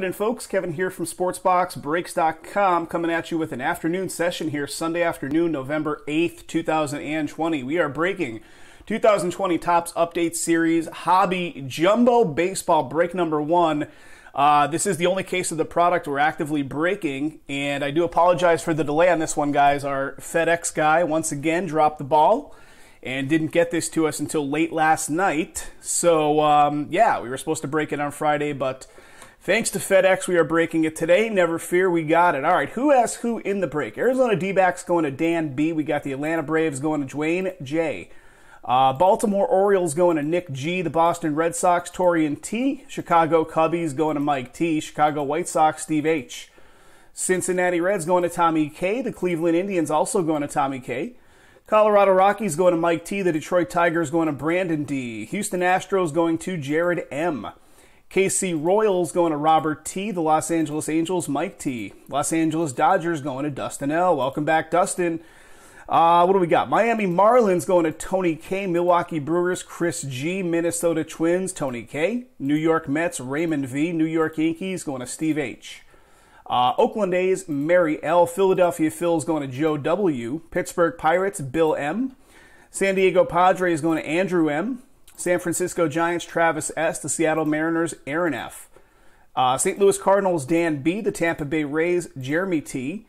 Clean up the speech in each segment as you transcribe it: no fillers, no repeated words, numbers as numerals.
And folks, Kevin here from SportsBoxBreaks.com coming at you with an afternoon session here, Sunday afternoon, November 8th, 2020. We are breaking 2020 Topps Update Series Hobby Jumbo Baseball break number 1. This is the only case of the product we're actively breaking, and I do apologize for the delay on this one, guys. Our FedEx guy once again dropped the ball and didn't get this to us until late last night. So, yeah, we were supposed to break it on Friday, but thanks to FedEx, we are breaking it today. Never fear, we got it. All right, who has who in the break? Arizona D-backs going to Dan B. We got the Atlanta Braves going to Dwayne J. Baltimore Orioles going to Nick G. The Boston Red Sox, Torian T. Chicago Cubbies going to Mike T. Chicago White Sox, Steve H. Cincinnati Reds going to Tommy K. The Cleveland Indians also going to Tommy K. Colorado Rockies going to Mike T. The Detroit Tigers going to Brandon D. Houston Astros going to Jared M. KC Royals going to Robert T. The Los Angeles Angels, Mike T. Los Angeles Dodgers going to Dustin L. Welcome back, Dustin. What do we got? Miami Marlins going to Tony K. Milwaukee Brewers, Chris G. Minnesota Twins, Tony K. New York Mets, Raymond V. New York Yankees going to Steve H. Oakland A's, Mary L. Philadelphia Phils going to Joe W. Pittsburgh Pirates, Bill M. San Diego Padres going to Andrew M. San Francisco Giants, Travis S. The Seattle Mariners, Aaron F. St. Louis Cardinals, Dan B. The Tampa Bay Rays, Jeremy T.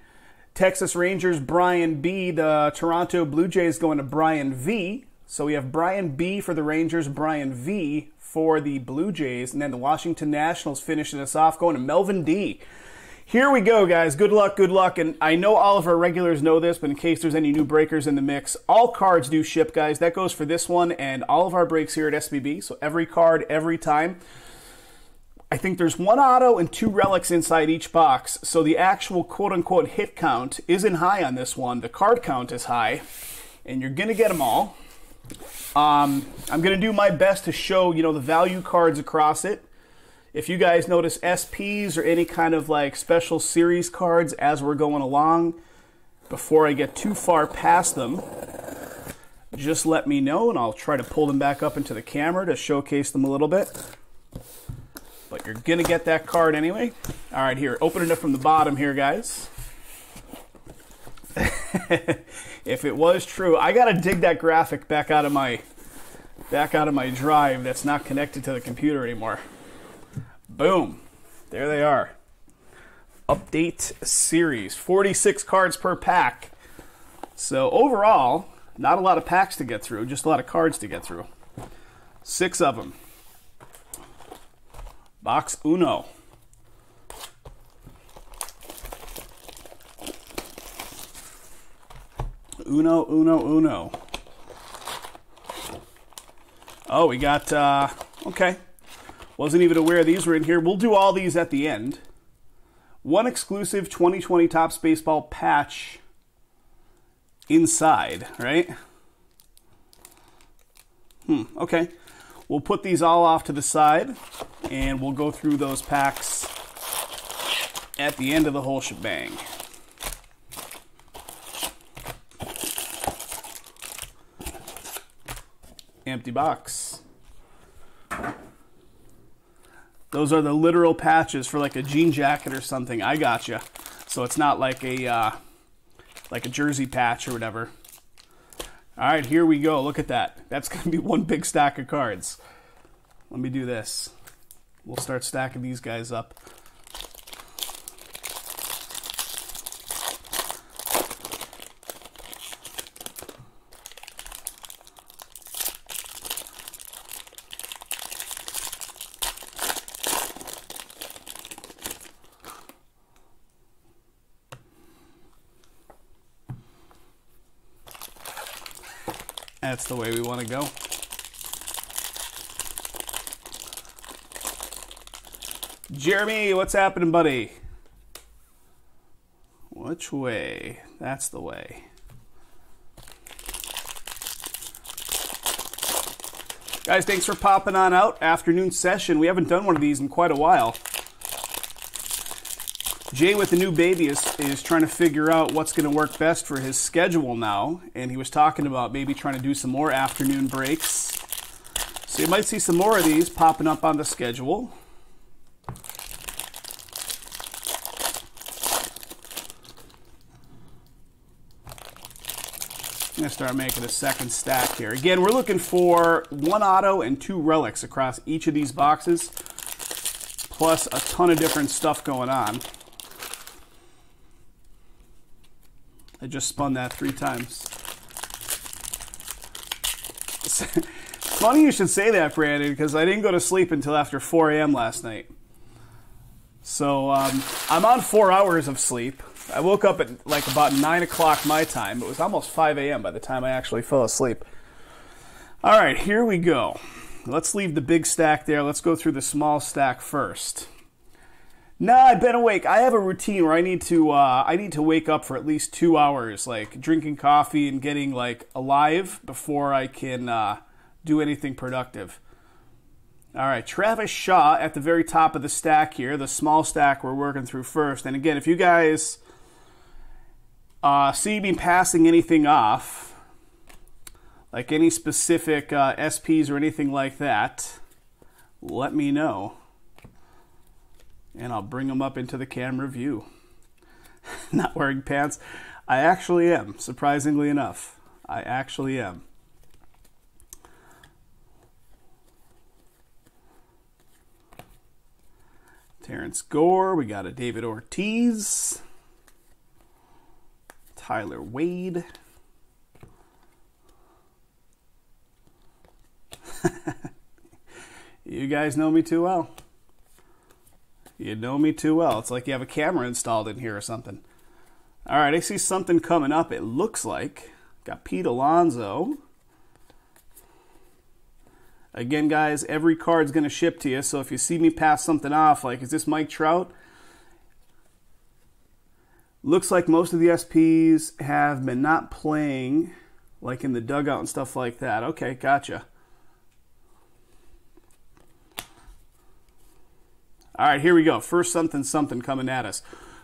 Texas Rangers, Brian B. The Toronto Blue Jays going to Brian V. So we have Brian B. for the Rangers, Brian V. for the Blue Jays. And then the Washington Nationals finishing us off going to Melvin D. Here we go, guys. Good luck, good luck. And I know all of our regulars know this, but in case there's any new breakers in the mix, all cards do ship, guys. That goes for this one and all of our breaks here at SBB. So every card, every time. I think there's 1 auto and 2 relics inside each box. So the actual quote-unquote hit count isn't high on this one. The card count is high, and you're going to get them all. I'm going to do my best to show, the value cards across it. If you guys notice SPs or any kind of like special series cards as we're going along, before I get too far past them, just let me know and I'll try to pull them back up into the camera to showcase them a little bit. But you're going to get that card anyway. All right, here, open it up from the bottom here, guys. If it was true, I got to dig that graphic back out of my drive that's not connected to the computer anymore. Boom. There they are. Update series. 46 cards per pack. So overall, not a lot of packs to get through, just a lot of cards to get through. 6 of them. Box uno. Uno, uno, uno. Oh, we got, okay. Wasn't even aware these were in here. We'll do all these at the end. 1 exclusive 2020 Topps Baseball patch inside, right? Okay. We'll put these all off to the side, and we'll go through those packs at the end of the whole shebang. Empty box. Those are the literal patches for like a jean jacket or something. I gotcha. So it's not like a jersey patch or whatever. All right, here we go. Look at that. That's going to be one big stack of cards. Let me do this. We'll start stacking these guys up. That's the way we want to go. Jeremy, what's happening, buddy? Which way? That's the way. Guys, thanks for popping on out. Afternoon session. We haven't done one of these in quite a while. Jay with the new baby is trying to figure out what's going to work best for his schedule now, and he was talking about maybe trying to do some more afternoon breaks. So you might see some more of these popping up on the schedule. I'm going to start making a second stack here. Again, we're looking for 1 auto and 2 relics across each of these boxes, plus a ton of different stuff going on. I just spun that 3 times. It's funny you should say that, Brandon, because I didn't go to sleep until after 4 a.m. last night. So I'm on 4 hours of sleep. I woke up at like about 9 o'clock my time. It was almost 5 a.m. by the time I actually fell asleep. All right, here we go. Let's leave the big stack there. Let's go through the small stack first. Nah, I've been awake. I have a routine where I need to wake up for at least 2 hours, like drinking coffee and getting like alive before I can do anything productive. All right, Travis Shaw at the very top of the stack here, the small stack we're working through first. And again, if you guys see me passing anything off, like any specific SPs or anything like that, let me know. And I'll bring them up into the camera view. Not wearing pants. I actually am, surprisingly enough. I actually am. Terrence Gore, we got a David Ortiz. Tyler Wade. You guys know me too well. You know me too well. It's like you have a camera installed in here or something. All right, I see something coming up, it looks like. Got Pete Alonso. Again, guys, every card's going to ship to you, so if you see me pass something off, like, is this Mike Trout? Looks like most of the SPs have been not playing, like in the dugout and stuff like that. Okay, gotcha. All right, here we go. First something coming at us.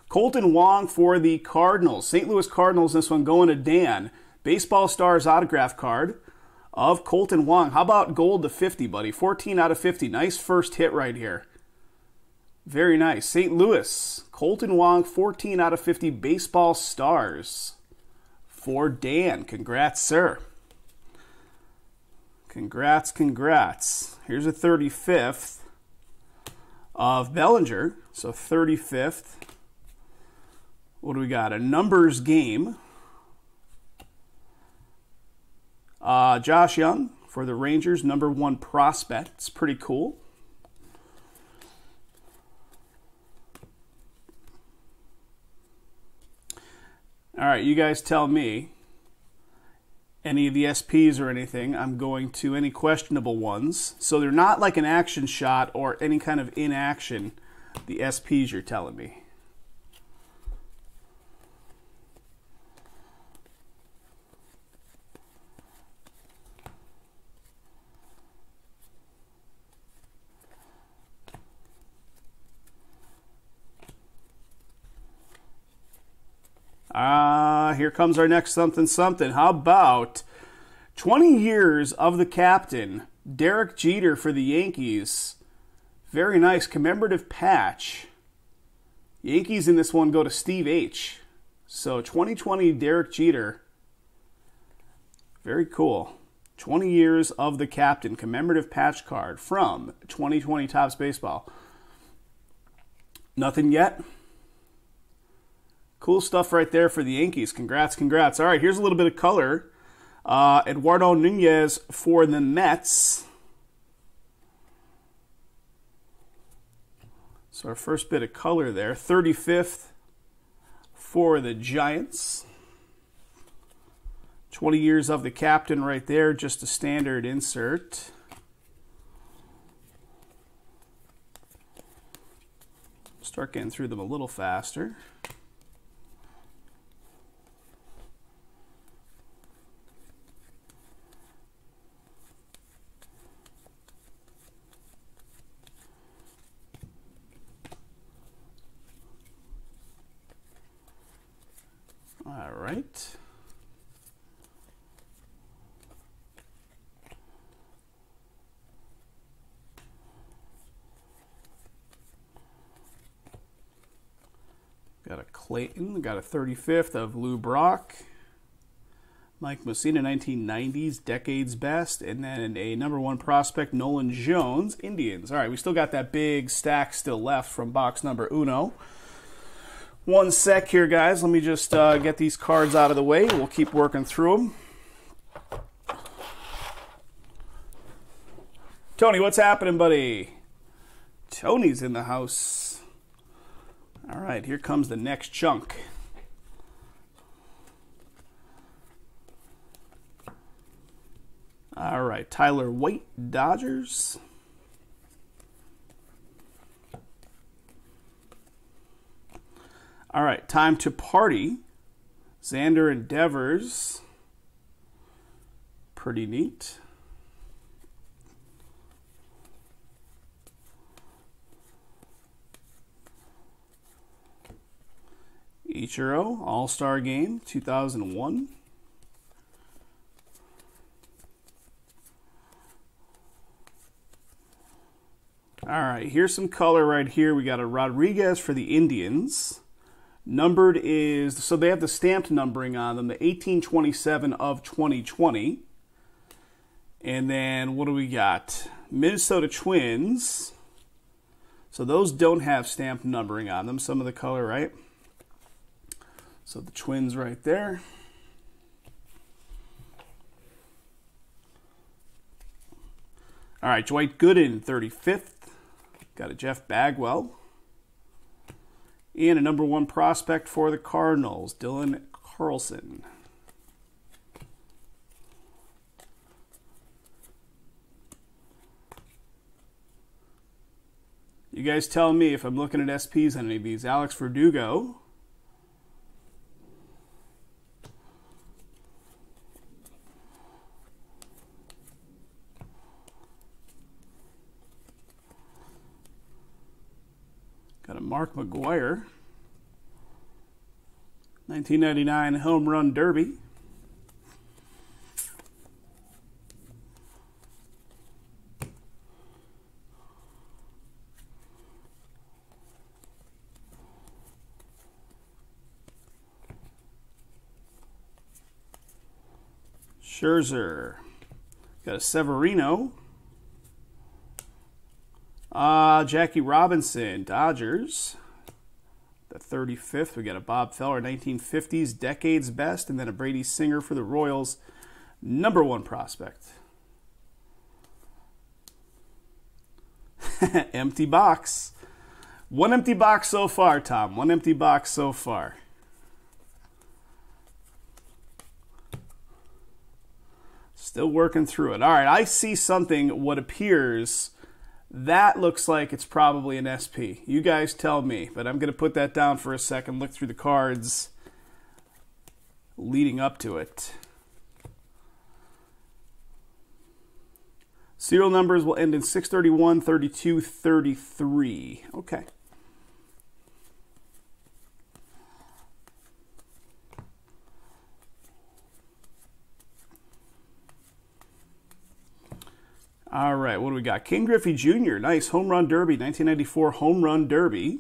Colton Wong for the Cardinals. St. Louis Cardinals, this one going to Dan. Baseball Stars autograph card of Colton Wong. How about gold to 50, buddy? 14 out of 50. Nice first hit right here. Very nice. St. Louis, Colton Wong, 14 out of 50 Baseball Stars for Dan. Congrats, sir. Congrats, congrats. Here's a 35th of Bellinger. So 35th. What do we got? A numbers game. Josh Young for the Rangers, #1 prospect. It's pretty cool. All right, you guys tell me any of the SPs or anything. I'm going to any questionable ones. So they're not like an action shot or any kind of inaction, the SPs you're telling me. Here comes our next something. How about 20 years of the captain, Derek Jeter for the Yankees. Very nice commemorative patch. Yankees in this one go to Steve H. So 2020 Derek Jeter. Very cool. 20 years of the captain, commemorative patch card from 2020 Topps Baseball. Nothing yet? Cool stuff right there for the Yankees. Congrats, congrats. All right, here's a little bit of color. Eduardo Nunez for the Mets. So our first bit of color there. 35th for the Giants. 20 years of the captain right there. Just a standard insert. Start getting through them a little faster. All right. Got a Clayton, got a 35th of Lou Brock. Mike Mussina, 1990s, Decades Best. And then a number 1 prospect, Nolan Jones, Indians. All right, we still got that big stack still left from box number uno. One sec here, guys. Let me just get these cards out of the way. We'll keep working through them. Tony, what's happening, buddy? Tony's in the house. All right, here comes the next chunk. All right, Tyler White, Dodgers. All right, Time to Party, Xander and Devers. Pretty neat. Ichiro, All-Star Game, 2001. All right, here's some color right here. We got a Rodriguez for the Indians. Numbered is, so they have the stamped numbering on them, the 1827 of 2020. And then what do we got? Minnesota Twins. So those don't have stamped numbering on them, some of the color, right? So the Twins right there. All right, Dwight Gooden, 35th. Got a Jeff Bagwell. And a number 1 prospect for the Cardinals, Dylan Carlson. You guys tell me if I'm looking at SPs on any of these. Alex Verdugo. Got a Mark McGuire. 1999 Home Run Derby. Scherzer. Got a Severino. Jackie Robinson, Dodgers. The 35th, we got a Bob Feller, 1950s, Decades Best, and then a Brady Singer for the Royals, number 1 prospect. Empty box. 1 empty box so far, Tom. 1 empty box so far. Still working through it. All right, I see something, what appears... That looks like it's probably an SP. You guys tell me, but I'm going to put that down for a second, look through the cards leading up to it. Serial numbers will end in 631, 32, 33. Okay. All right, what do we got? King Griffey Jr., nice Home Run Derby, 1994 Home Run Derby.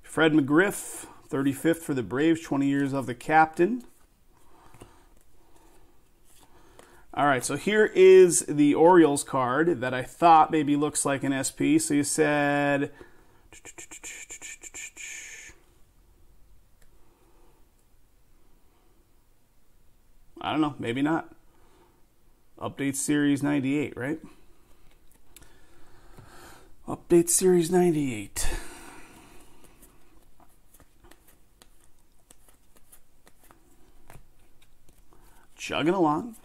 Fred McGriff, 35th for the Braves, 20 years of the captain. All right, so here is the Orioles card that I thought maybe looks like an SP. So you said... I don't know, maybe not. Update Series 98, right? Update Series 98. Chugging along.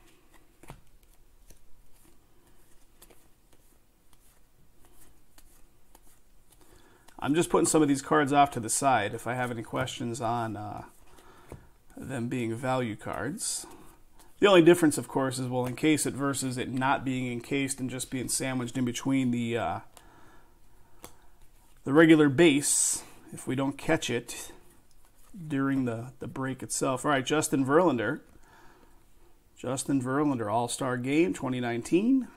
I'm just putting some of these cards off to the side if I have any questions on them being value cards. The only difference, of course, is we'll encase it versus it not being encased and just being sandwiched in between the regular base if we don't catch it during the break itself. All right, Justin Verlander. Justin Verlander, All-Star Game, 2019.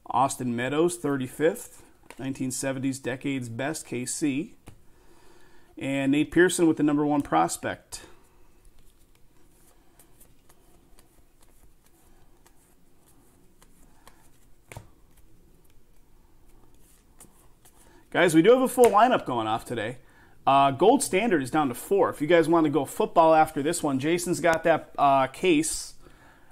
Austin Meadows, 35th. 1970s Decades Best, KC. And Nate Pearson with the number 1 prospect. Guys, we do have a full lineup going off today. Gold Standard is down to 4. If you guys want to go football after this one, Jason's got that case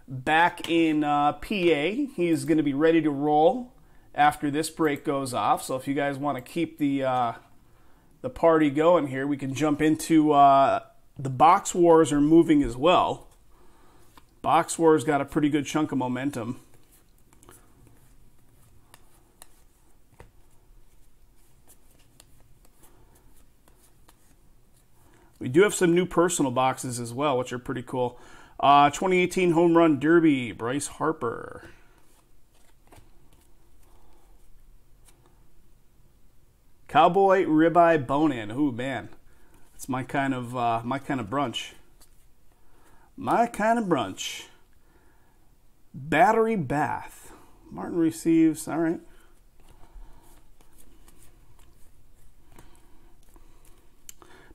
back in PA. He's going to be ready to roll after this break goes off. So if you guys want to keep the party going here, we can jump into the Box Wars are moving as well. Box Wars got a pretty good chunk of momentum. We do have some new personal boxes as well, which are pretty cool. 2018 Home Run Derby, Bryce Harper. Cowboy Ribeye Bone-In. Ooh, man. It's my kind of brunch. My kind of brunch. Battery Bath. Martin receives. All right.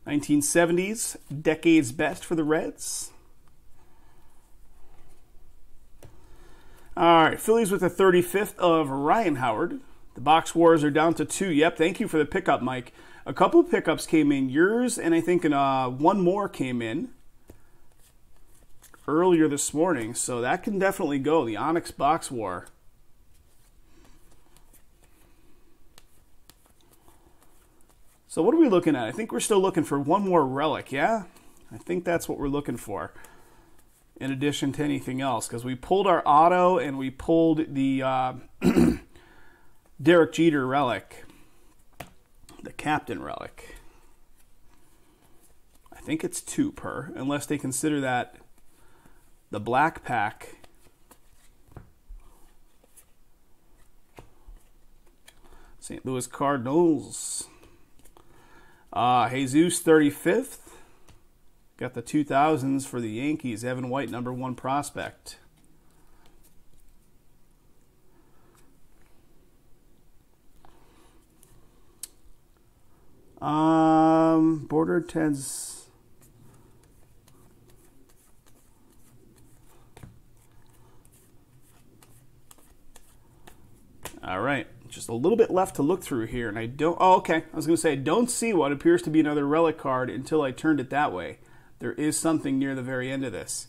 '70s, Decade's Best for the Reds. All right, Phillies with the 35th of Ryan Howard. The Box Wars are down to 2. Yep, thank you for the pickup, Mike. A couple of pickups came in. Yours and I think one more came in earlier this morning, so that can definitely go. The Onyx Box War. So what are we looking at? I think we're still looking for one more relic, yeah? I think that's what we're looking for, in addition to anything else, because we pulled our auto and we pulled the Derek Jeter relic, the captain relic. I think it's 2 per, unless they consider that the black pack. St. Louis Cardinals. Jesus 35th. Got the 2000s for the Yankees. Evan White, number 1 prospect. Border Ted's. All right. Just a little bit left to look through here, and I don't... Oh, okay. I was going to say, I don't see what appears to be another relic card until I turned it that way. There is something near the very end of this.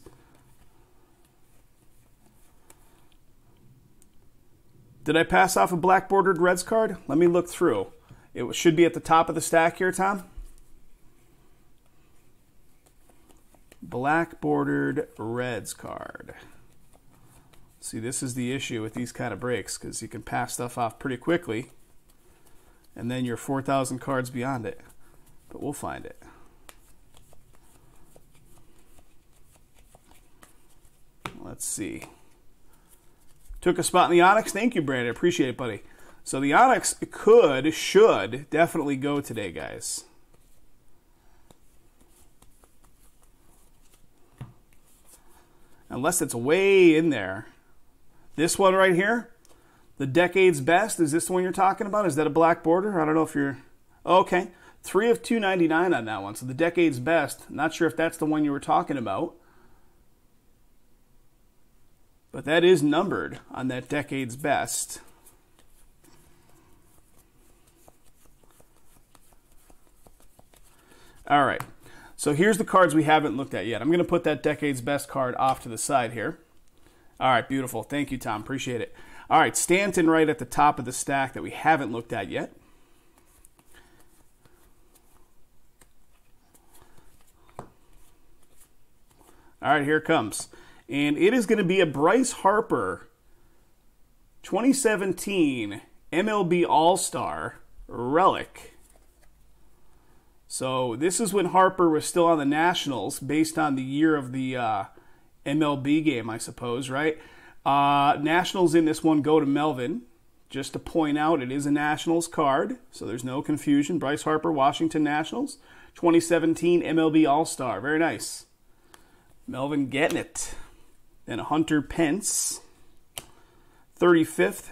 Did I pass off a black bordered Reds card? Let me look through. It should be at the top of the stack here, Tom. Black bordered Reds card. See, this is the issue with these kind of breaks, because you can pass stuff off pretty quickly, and then you're 4,000 cards beyond it. But we'll find it. Let's see. Took a spot in the Onyx. Thank you, Brandon. Appreciate it, buddy. So the Onyx should definitely go today, guys. Unless it's way in there. This one right here, the Decade's Best, is this the one you're talking about? Is that a black border? I don't know if you're... Okay, 3 of 299 on that one. So the Decade's Best, not sure if that's the one you were talking about. But that is numbered on that Decade's Best. All right, so here's the cards we haven't looked at yet. I'm going to put that Decade's Best card off to the side here. All right, beautiful. Thank you, Tom. Appreciate it. All right, Stanton right at the top of the stack that we haven't looked at yet. All right, here it comes. And it is going to be a Bryce Harper 2017 MLB All-Star Relic. So this is when Harper was still on the Nationals, based on the year of the MLB game, I suppose, right? Nationals in this one go to Melvin. Just to point out, it is a Nationals card, so there's no confusion. Bryce Harper, Washington Nationals, 2017 MLB All-Star. Very nice. Melvin getting it. Then a Hunter Pence, 35th.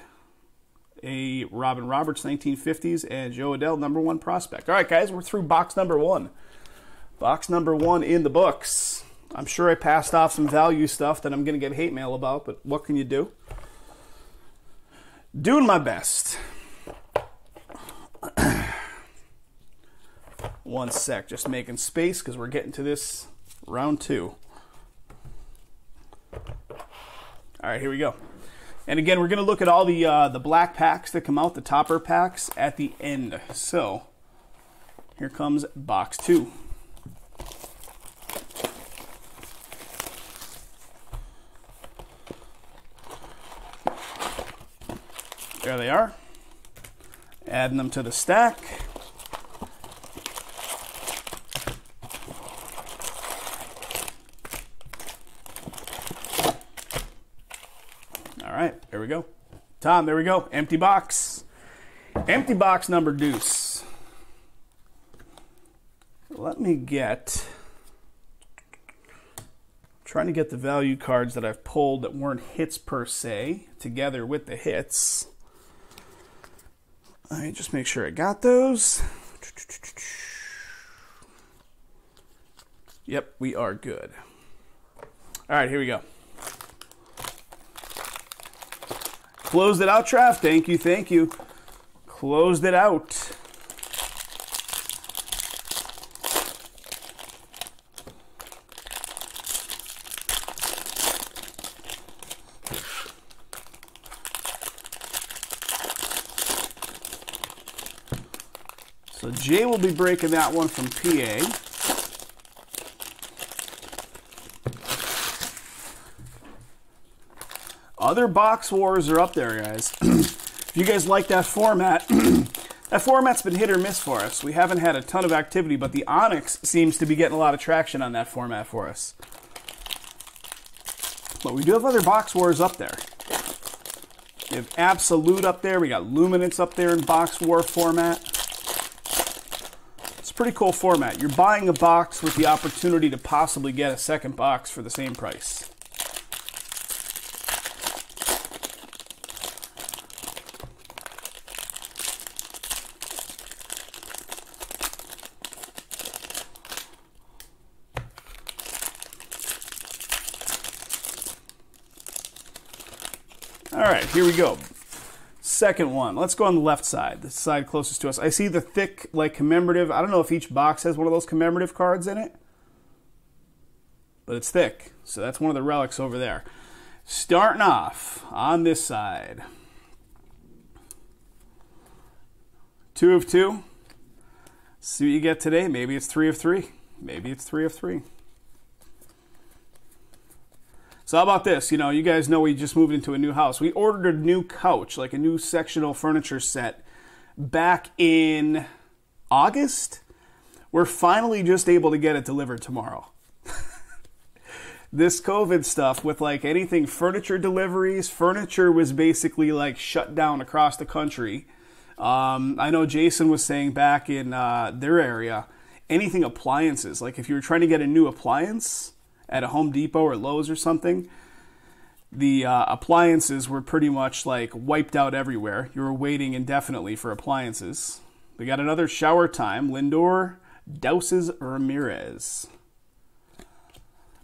A Robin Roberts, 1950s, and Joe Adell, number 1 prospect. All right, guys, we're through box number 1. Box number 1 in the books. I'm sure I passed off some value stuff that I'm going to get hate mail about, but what can you do? Doing my best. 1 sec, just making space because we're getting to this round 2. All right, here we go. And again, we're going to look at all the black packs that come out, the topper packs, at the end. So here comes box 2. There they are. Adding them to the stack. All right, there we go. Tom, there we go. Empty box. Empty box number deuce. Let me get... trying to get the value cards that I've pulled that weren't hits per se together with the hits. Let me just make sure I got those. Yep, we are good. All right, here we go. Closed it out, Trav. Thank you, thank you. Closed it out. So Jay will be breaking that one from PA. Other box wars are up there, guys. If you guys like that format, that format's been hit or miss for us. We haven't had a ton of activity, but the Onyx seems to be getting a lot of traction on that format for us. But we do have other box wars up there. We have Absolute up there. We got Luminance up there in box war format. It's a pretty cool format. You're buying a box with the opportunity to possibly get a second box for the same price. All right, here we go. Second one. Let's go on the left side, the side closest to us. I see the thick, like, commemorative. I don't know if each box has one of those commemorative cards in it, but it's thick. So that's one of the relics over there. Starting off on this side. 2 of 2. See what you get today. Maybe it's 3 of 3. Maybe it's 3 of 3. So how about this? You know, you guys know we just moved into a new house. We ordered a new couch, like a new sectional furniture set, back in August. We're finally just able to get it delivered tomorrow. This COVID stuff with like anything furniture deliveries, furniture was basically like shut down across the country. I know Jason was saying back in their area, anything appliances, like if you were trying to get a new appliance at a Home Depot or Lowe's or something, the appliances were pretty much like wiped out everywhere. You were waiting indefinitely for appliances. We got another shower time. Lindor douses Ramirez.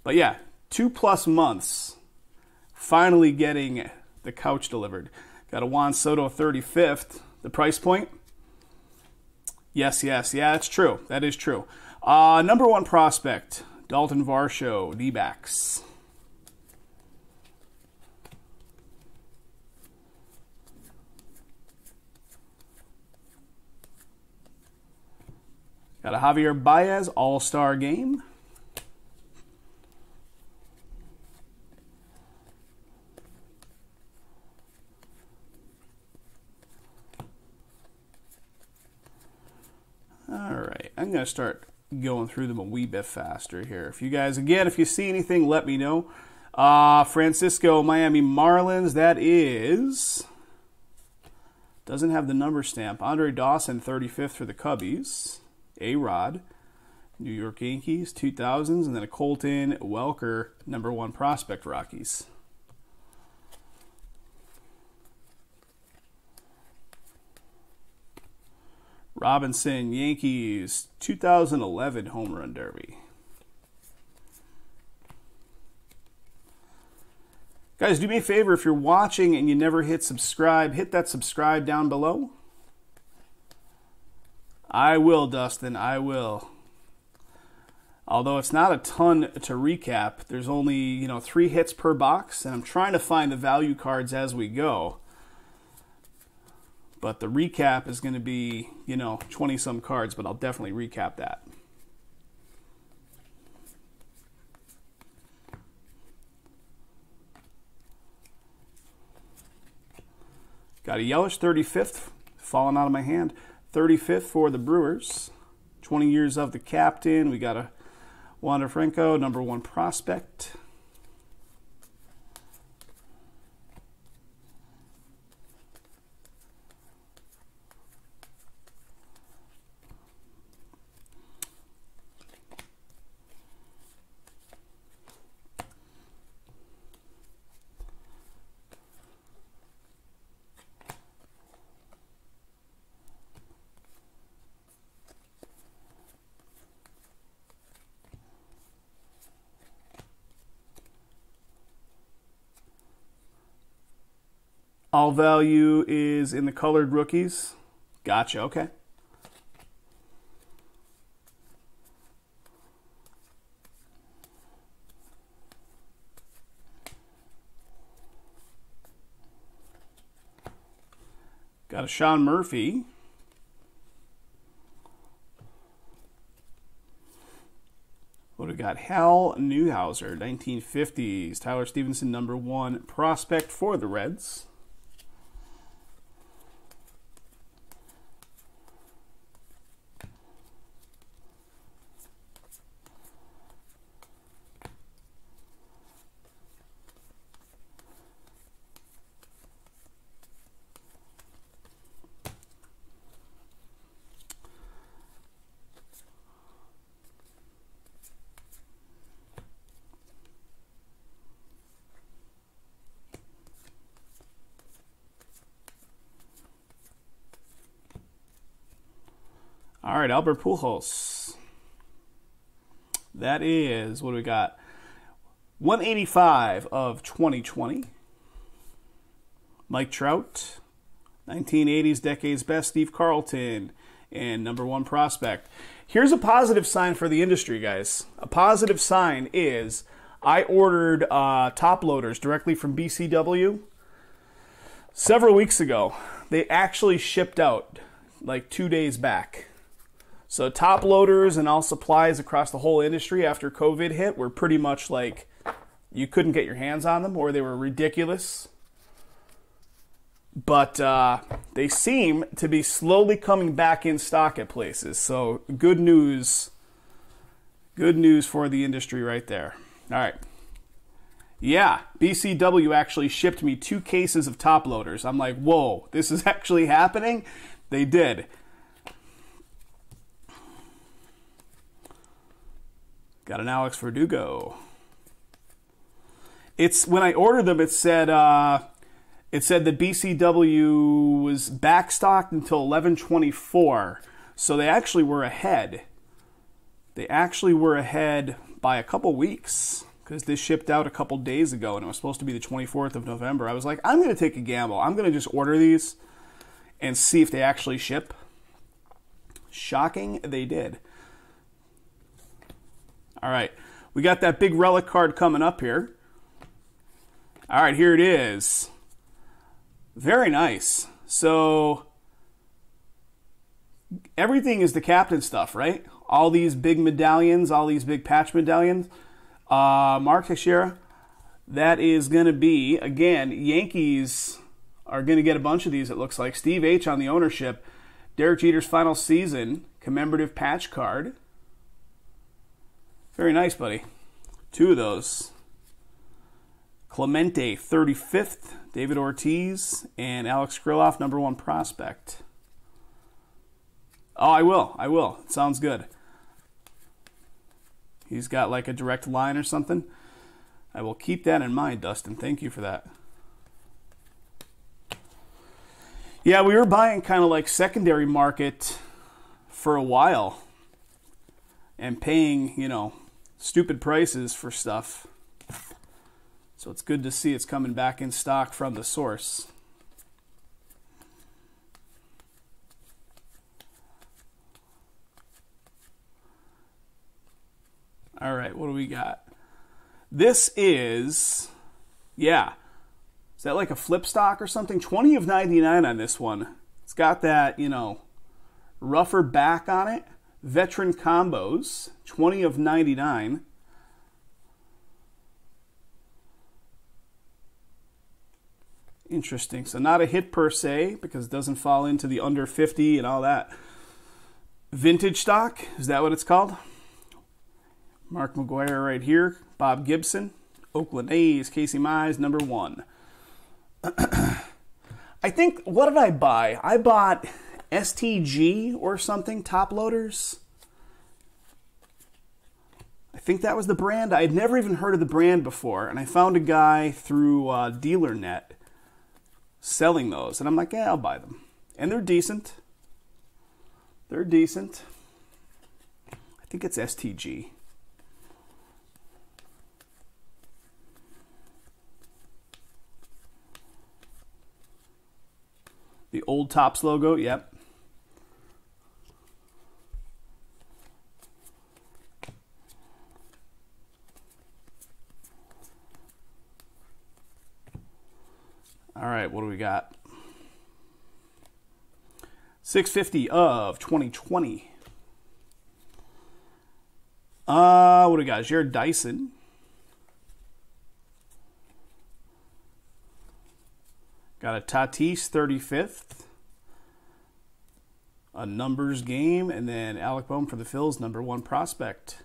But yeah, 2+ months finally getting the couch delivered. Got a Juan Soto 35th. The price point? Yes, yes. Yeah, it's true. That is true. Number 1 prospect. Dalton Varsho, D-backs. Got a Javier Baez All-Star Game. All right, I'm going to start going through them a wee bit faster here. If you guys, again, if you see anything, let me know. Francisco, Miami Marlins, that is, doesn't have the number stamp. Andre Dawson, 35th for the Cubbies. A-Rod, New York Yankees, 2000s, and then a Colton Welker, number 1 prospect, Rockies. Robinson, Yankees, 2011 Home Run Derby. Guys, do me a favor, if you're watching and you never hit subscribe, hit that subscribe down below. I will, Dustin. I will. Although it's not a ton to recap. There's only, 3 hits per box, and I'm trying to find the value cards as we go. But the recap is going to be, 20-some cards, but I'll definitely recap that. Got a yellowish 35th falling out of my hand. 35th for the Brewers. 20 years of the captain. We got a Wander Franco, number 1 prospect. All value is in the colored rookies. Gotcha, okay. Got a Sean Murphy. What do we got? Hal Newhouser, 1950s. Tyler Stevenson, number 1 prospect for the Reds. All right, Albert Pujols. That is, what do we got? 185 of 2020. Mike Trout. 1980s Decade's Best, Steve Carlson. And number 1 prospect. Here's a positive sign for the industry, guys. A positive sign is I ordered top loaders directly from BCW several weeks ago. They actually shipped out like 2 days back. So top loaders and all supplies across the whole industry after COVID hit were pretty much like you couldn't get your hands on them or they were ridiculous. But they seem to be slowly coming back in stock at places. So good news for the industry right there. All right. Yeah, BCW actually shipped me 2 cases of top loaders. I'm like, whoa, this is actually happening? They did. Got an Alex Verdugo. It's when I ordered them, it said that BCW was backstocked until 11/24. So they actually were ahead. They actually were ahead by a couple weeks because this shipped out a couple days ago and it was supposed to be the 24th of November. I was like, I'm going to take a gamble. I'm going to just order these and see if they actually ship. Shocking, they did. All right, we got that big relic card coming up here. All right, here it is. Very nice. So everything is the captain stuff, right? All these big medallions, all these big patch medallions. Mark Teixeira, that is going to be, again, Yankees are going to get a bunch of these, it looks like. Steve H. on the ownership. Derek Jeter's final season commemorative patch card. Very nice, buddy. 2 of those. Clemente, 35th. David Ortiz and Alex Kriloff, number 1 prospect. Oh, I will. It sounds good. He's got like a direct line or something. I will keep that in mind, Dustin. Thank you for that. Yeah, we were buying kind of like secondary market for a while and paying, stupid prices for stuff. So it's good to see it's coming back in stock from the source. All right, what do we got? This is, yeah. Is that like a flip stock or something? 20 of 99 on this one. It's got that, you know, rougher back on it. Veteran combos, 20 of 99. Interesting. So not a hit per se, because it doesn't fall into the under 50 and all that. Vintage stock, is that what it's called? Mark McGuire right here. Bob Gibson. Oakland A's, Casey Mize, number 1. I think, what did I buy? I bought STG or something, top loaders. I think that was the brand. I had never even heard of the brand before, and I found a guy through DealerNet selling those, and I'm like, yeah, I'll buy them. And they're decent. They're decent. I think it's STG. The old Topps logo, yep. All right, what do we got? 650 of 2020. What do we got? Jared Dyson. Got a Tatis 35th. A numbers game, and then Alec Bohm for the Phils, number 1 prospect.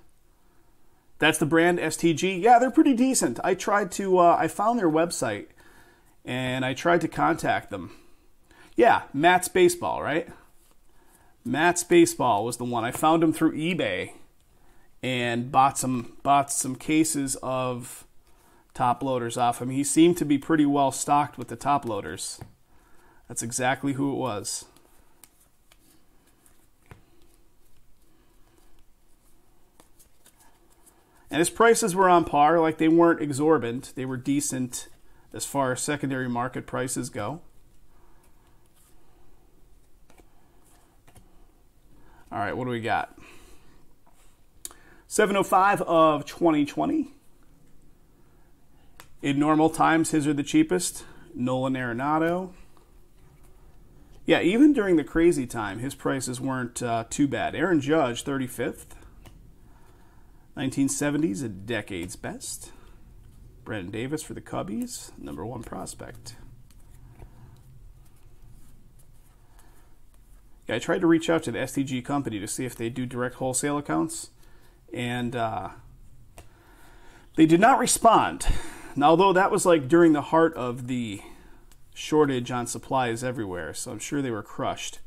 That's the brand STG. Yeah, they're pretty decent. I tried to, I found their website, and I tried to contact them. Yeah, Matt's Baseball, right? Matt's Baseball was the one. I found him through eBay, and bought some cases of top loaders off him. He seemed to be pretty well stocked with the top loaders. That's exactly who it was. And his prices were on par. Like, they weren't exorbitant. They were decent as far as secondary market prices go. All right, what do we got? 705 of 2020. In normal times, his are the cheapest. Nolan Arenado. Yeah, even during the crazy time, his prices weren't too bad. Aaron Judge, 35th. 1970s, a decade's best. Brandon Davis for the Cubbies, number 1 prospect. Yeah, I tried to reach out to the STG company to see if they do direct wholesale accounts, and they did not respond. Now, although that was like during the heart of the shortage on supplies everywhere, so I'm sure they were crushed.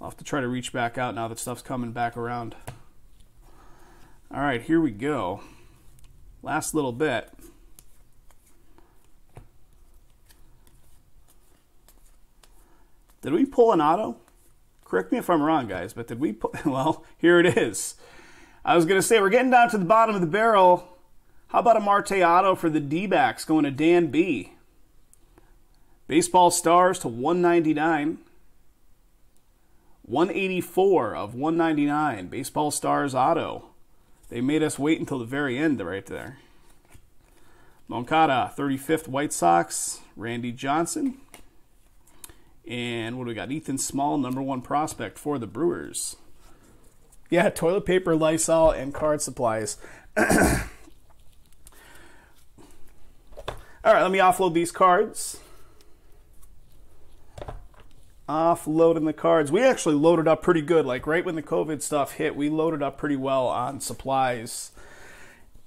I'll have to try to reach back out now that stuff's coming back around. All right, here we go. Last little bit. Did we pull an auto? Correct me if I'm wrong, guys, but did we pull? Well, here it is. I was going to say, we're getting down to the bottom of the barrel. How about a Marte auto for the D-backs going to Dan B? Baseball Stars to 199. 184 of 199. Baseball Stars auto. They made us wait until the very end right there. Moncada, 35th White Sox. Randy Johnson. And what do we got? Ethan Small, number 1 prospect for the Brewers. Yeah, toilet paper, Lysol, and card supplies. All right, let me offload these cards. Offloading the cards. We actually loaded up pretty good. Like right when the COVID stuff hit, we loaded up pretty well on supplies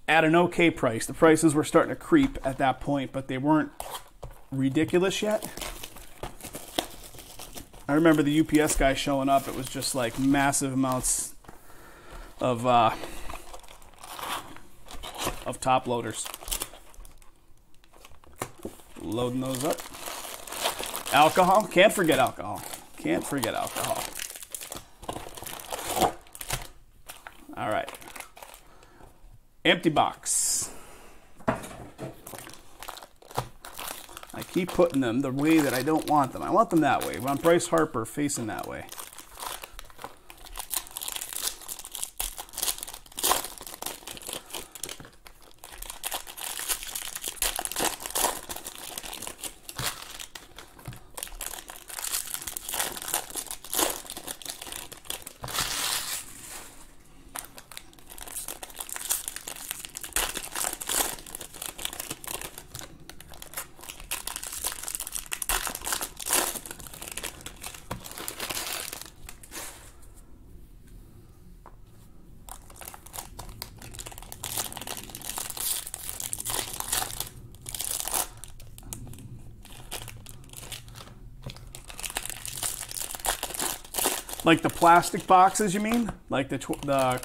at an okay price. The prices were starting to creep at that point, but they weren't ridiculous yet. I remember the UPS guy showing up. It was just like massive amounts of top loaders. Loading those up. Alcohol. Can't forget alcohol. Can't forget alcohol. All right. Empty box. I keep putting them the way that I don't want them. I want them that way. I want Bryce Harper facing that way. Like the plastic boxes, you mean? Like the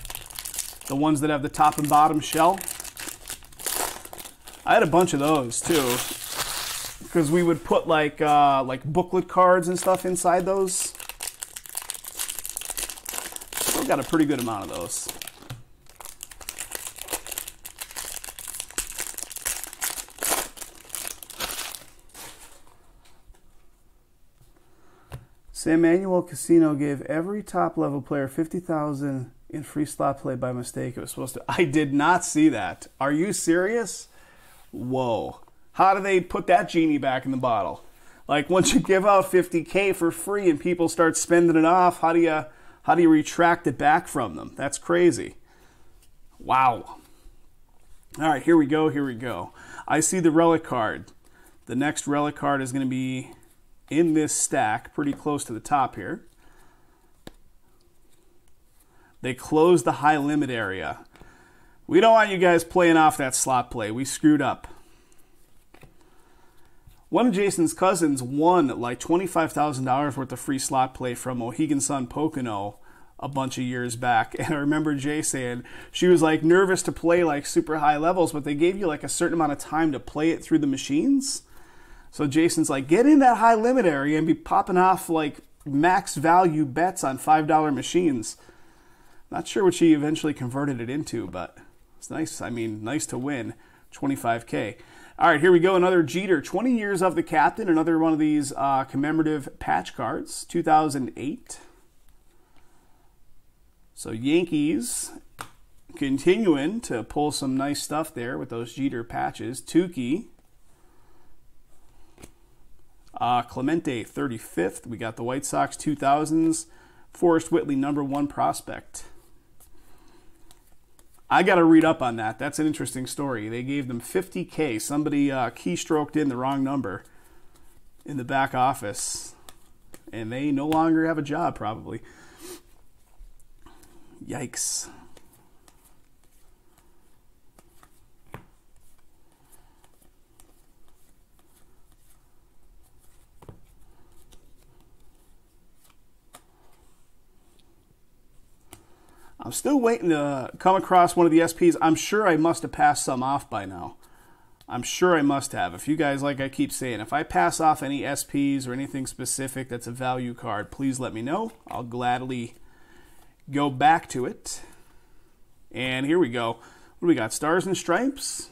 ones that have the top and bottom shell? I had a bunch of those too, because we would put like booklet cards and stuff inside those. Still got a pretty good amount of those. San Manuel Casino gave every top-level player $50,000 in free slot play by mistake. It was supposed to... I did not see that. Are you serious? Whoa. How do they put that genie back in the bottle? Like, once you give out $50K for free and people start spending it off, how do you retract it back from them? That's crazy. Wow. All right, here we go. I see the Relic card. The next Relic card is going to be in this stack, pretty close to the top here. They closed the high limit area. We don't want you guys playing off that slot play. We screwed up. One of Jason's cousins won like $25,000 worth of free slot play from Mohegan Sun Pocono a bunch of years back. And I remember Jay saying she was like nervous to play like super high levels, but they gave you like a certain amount of time to play it through the machines. So Jason's like, get in that high limit area and be popping off like max value bets on $5 machines. Not sure what she eventually converted it into, but it's nice. I mean, nice to win $25K. All right, here we go. Another Jeter, 20 years of the captain. Another one of these commemorative patch cards, 2008. So Yankees continuing to pull some nice stuff there with those Jeter patches. Tukey. Clemente, 35th. We got the White Sox 2000s. Forrest Whitley, #1 prospect. I got to read up on that. That's an interesting story. They gave them $50K. Somebody keystroked in the wrong number in the back office, and they no longer have a job, probably. Yikes. I'm still waiting to come across one of the SPs. I'm sure I must have passed some off by now. I'm sure I must have. If you guys, like I keep saying, if I pass off any SPs or anything specific that's a value card, please let me know. I'll gladly go back to it. And here we go. What do we got? Stars and Stripes.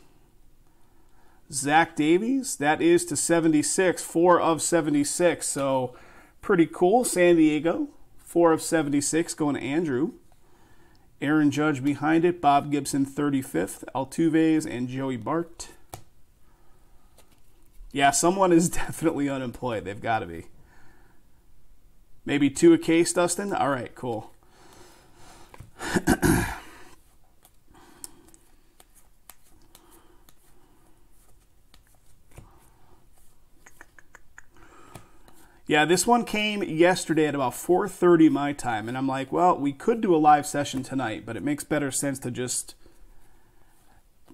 Zach Davies. That is to 76. 4 of 76. So pretty cool. San Diego. 4 of 76 going to Andrew. Aaron Judge behind it. Bob Gibson 35th. Altuve's and Joey Bart. Yeah, someone is definitely unemployed. They've got to be. Maybe 2 a case, Dustin? All right, cool. Yeah, this one came yesterday at about 4:30 my time, and I'm like, well, we could do a live session tonight, but it makes better sense to just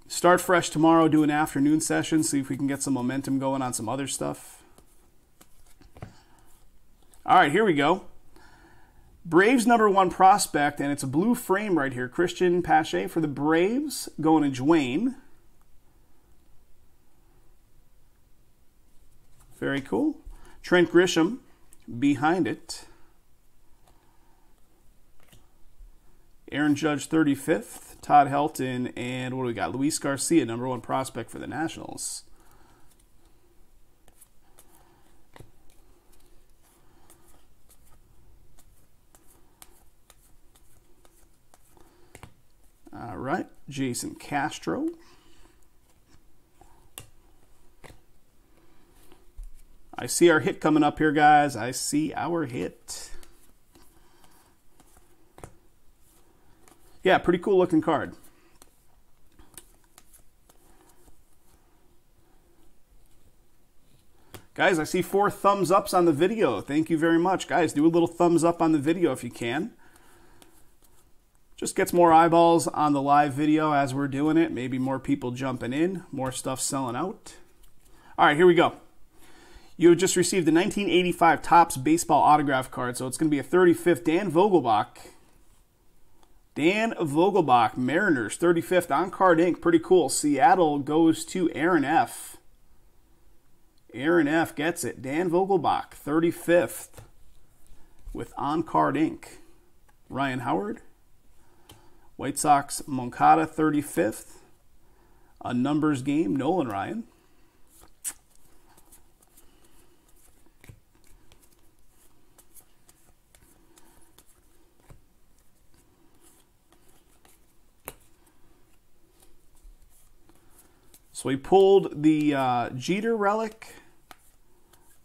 start fresh tomorrow, do an afternoon session, see if we can get some momentum going on some other stuff. All right, here we go. Braves #1 prospect, and it's a blue frame right here. Christian Pache for the Braves, going to Dwayne. Very cool. Trent Grisham behind it. Aaron Judge 35th. Todd Helton, and what do we got? Luis Garcia, #1 prospect for the Nationals. All right, Jason Castro. I see our hit coming up here, guys. I see our hit. Yeah, pretty cool looking card. Guys, I see 4 thumbs ups on the video. Thank you very much. Guys, do a little thumbs up on the video if you can. Just gets more eyeballs on the live video as we're doing it. Maybe more people jumping in, more stuff selling out. All right, here we go. You have just received the 1985 Topps baseball autograph card, so it's going to be a 35th Dan Vogelbach. Dan Vogelbach, Mariners, 35th on card ink. Pretty cool. Seattle goes to Aaron F. Aaron F. gets it. Dan Vogelbach, 35th with on card ink. Ryan Howard. White Sox, Moncada, 35th. A numbers game, Nolan Ryan. So we pulled the Jeter relic.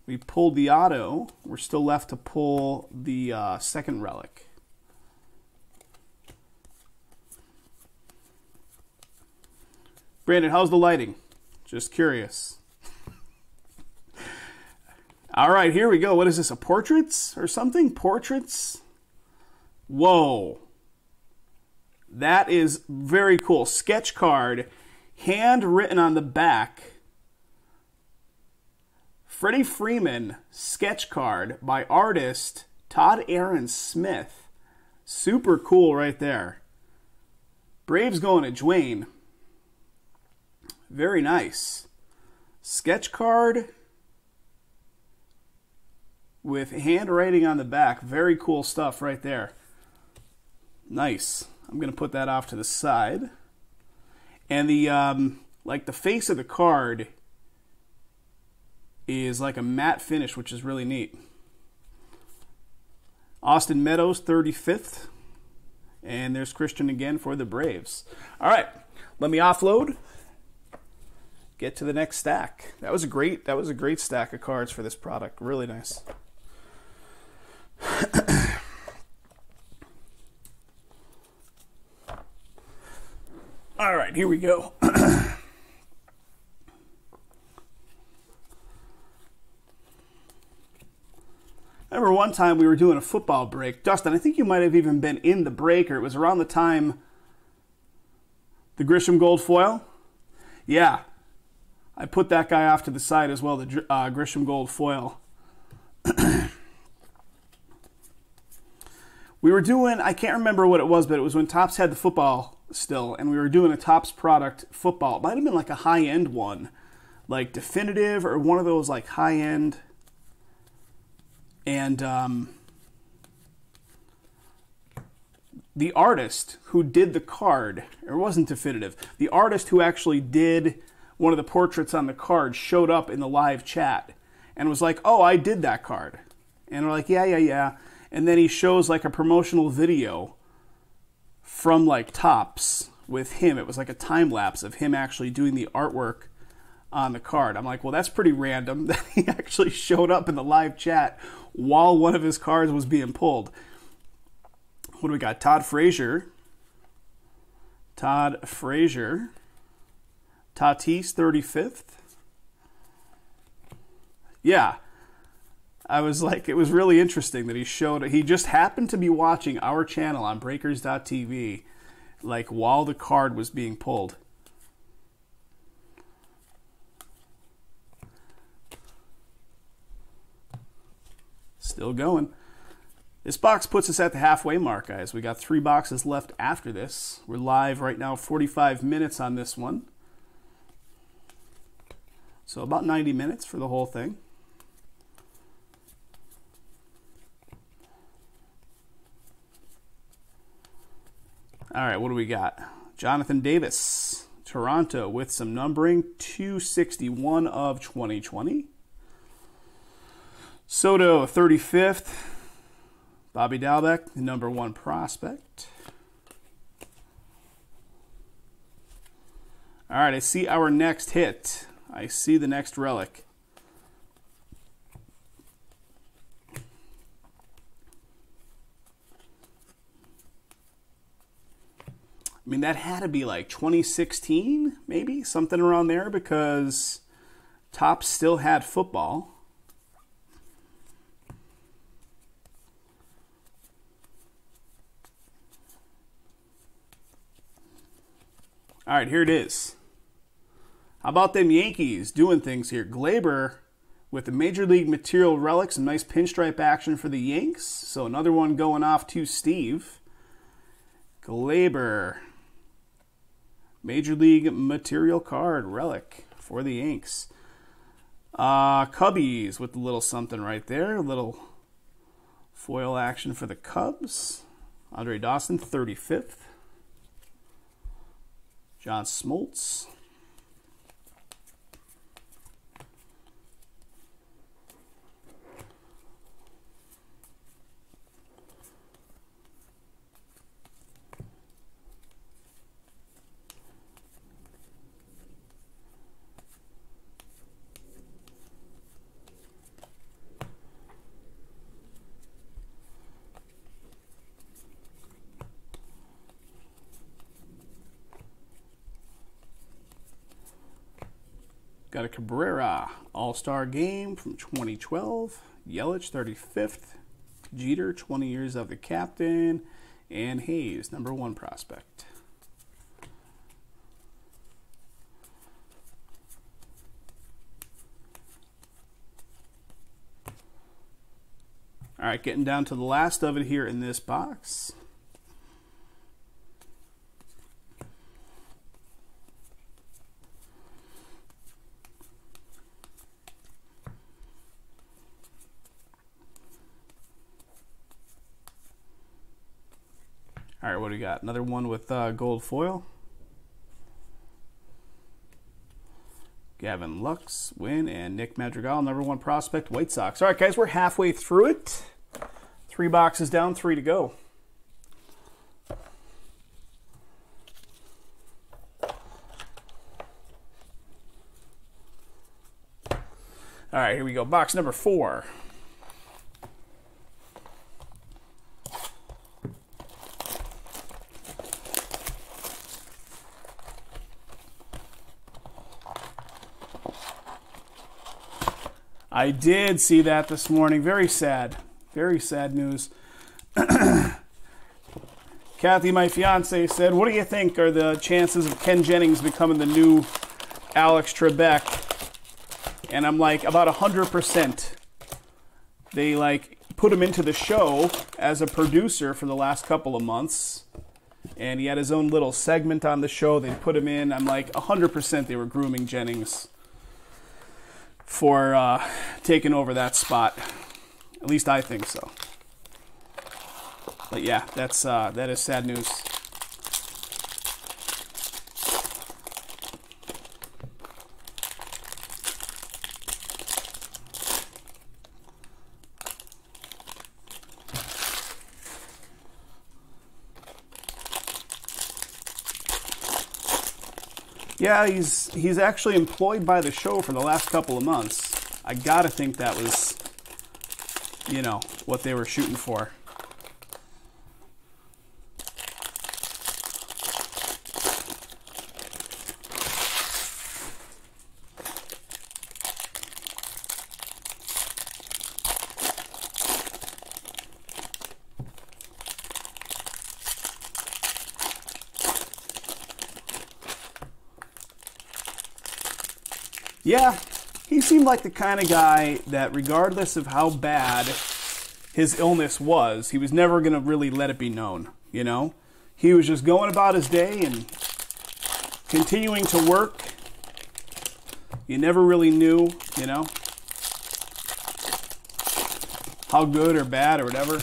We pulled the auto. We're still left to pull the second relic. Brandon, how's the lighting? Just curious. All right, here we go. What is this, a portraits or something? Portraits? Whoa. That is very cool. Sketch card, handwritten on the back. Freddie Freeman sketch card by artist Todd Aaron Smith. Super cool right there. Braves going to Dwayne. Very nice. Sketch card with handwriting on the back. Very cool stuff right there. Nice. I'm going to put that off to the side. And the like the face of the card is like a matte finish, which is really neat. Austin Meadows, 35th. And there's Christian again for the Braves. All right, let me offload. Get to the next stack. That was a great stack of cards for this product. Really nice. All right, here we go. I remember one time we were doing a football break. Dustin, I think you might have even been in the break, or it was around the time the Grisham Gold Foil. Yeah, I put that guy off to the side as well, the Grisham Gold Foil. We were doing, I can't remember what it was, but it was when Topps had the football still, and we were doing a Topps product football. It might have been like a high-end one, like Definitive or one of those like high-end. And the artist who did the card, it wasn't Definitive, the artist who actually did one of the portraits on the card showed up in the live chat and was like, oh, I did that card. And we're like, yeah. And then he shows like a promotional video from like Topps with him. It was like a time lapse of him actually doing the artwork on the card. I'm like, well, that's pretty random that he actually showed up in the live chat while one of his cards was being pulled. What do we got? Todd Frazier. Tatis, 35th. Yeah. I was like, it was really interesting that he just happened to be watching our channel on breakers.tv like while the card was being pulled. Still going. This box puts us at the halfway mark, guys. We got 3 boxes left after this. We're live right now, 45 minutes on this one. So about 90 minutes for the whole thing. All right, what do we got? Jonathan Davis, Toronto, with some numbering, 261 of 2020. Soto, 35th. Bobby Dalbec, the #1 prospect. All right, I see our next hit. I see the next relic. I mean, that had to be like 2016, maybe, something around there, because Topps still had football. All right, here it is. How about them Yankees doing things here? Glaber with the Major League Material Relic. Some nice pinstripe action for the Yanks. So another one going off to Steve. Glaber. Major League Material card Relic for the Yanks. Cubbies with a little something right there. A little foil action for the Cubs. Andre Dawson, 35th. John Smoltz. Got a Cabrera All-Star Game from 2012. Yelich, 35th. Jeter, 20 years of the captain. And Hayes, #1 prospect. All right, getting down to the last of it here in this box. All right, what do we got? Another one with gold foil. Gavin Lux, Win, and Nick Madrigal, #1 prospect, White Sox. All right, guys, we're halfway through it. 3 boxes down, 3 to go. All right, here we go. Box number 4. I did see that this morning. Very sad. Very sad news. Kathy, my fiance, said, what do you think are the chances of Ken Jennings becoming the new Alex Trebek? And I'm like, about 100%. They put him into the show as a producer for the last couple of months. And he had his own little segment on the show. They put him in. I'm like, 100% they were grooming Jennings for taking over that spot. At least I think so. But yeah, that is sad news. Yeah, he's actually employed by the show for the last couple of months. I gotta think that was, you know, what they were shooting for. Yeah, he seemed like the kind of guy that regardless of how bad his illness was, he was never going to really let it be known, you know? He was just going about his day and continuing to work. You never really knew, you know, how good or bad or whatever.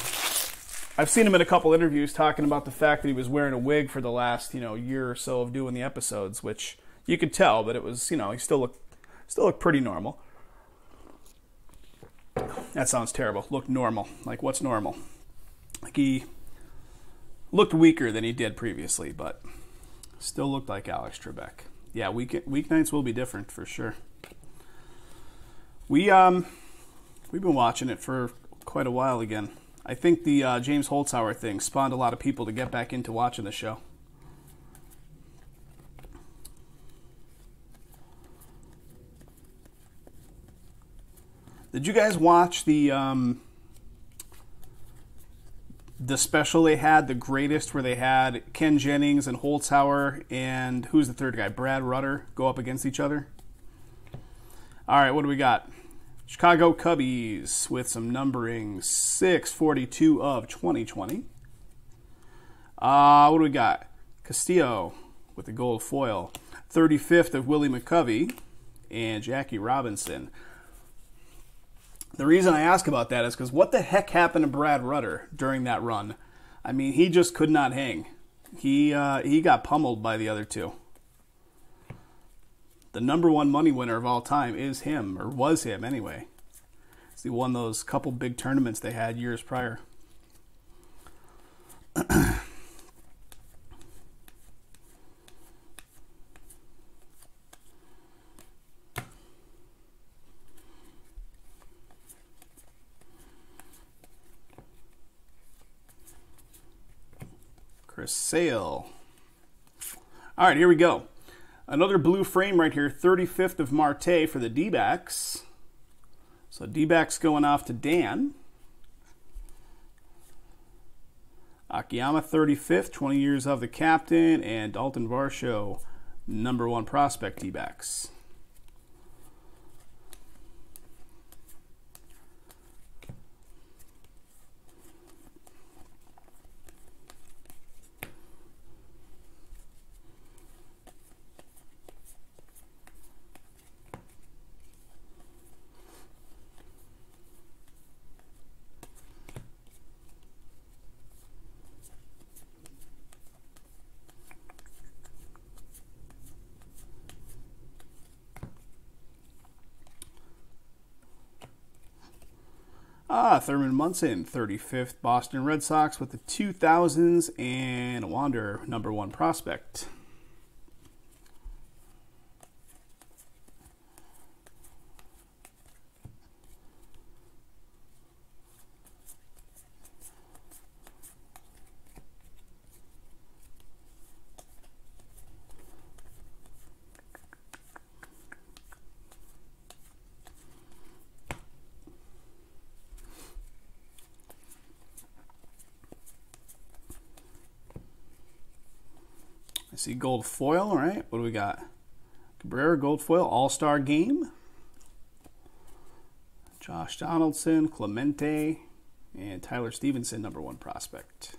I've seen him in a couple interviews talking about the fact that he was wearing a wig for the last, year or so of doing the episodes, which you could tell, but it was, he still looked pretty normal. That sounds terrible. Looked normal. Like, what's normal? Like, he looked weaker than he did previously, but still looked like Alex Trebek. Yeah, weeknights will be different for sure. We've been watching it for quite a while again. I think the James Holzhauer thing spawned a lot of people to get back into watching the show. Did you guys watch the special they had, the greatest, where they had Ken Jennings and Holzhauer and who's the third guy? Brad Rutter go up against each other? All right, what do we got? Chicago Cubbies with some numbering, 642 of 2020. What do we got? Castillo with the gold foil. 35th of Willie McCovey and Jackie Robinson. The reason I ask about that is because what the heck happened to Brad Rutter during that run? I mean, he just could not hang. He got pummeled by the other two. The number one money winner of all time is him, or was him anyway. He won those couple big tournaments they had years prior. Chris Sale. All right, here we go. Another blue frame right here, 35th of Marte for the D-backs. So D-backs going off to Dan. Akiyama, 35th, 20 years of the captain, and Dalton Varsho, number one prospect D-backs. Thurman Munson, 35th Boston Red Sox with the 2000s, and Wander, number one prospect. I see gold foil, all right. What do we got? Cabrera, gold foil, all-star game. Josh Donaldson, Clemente, and Tyler Stevenson, number one prospect.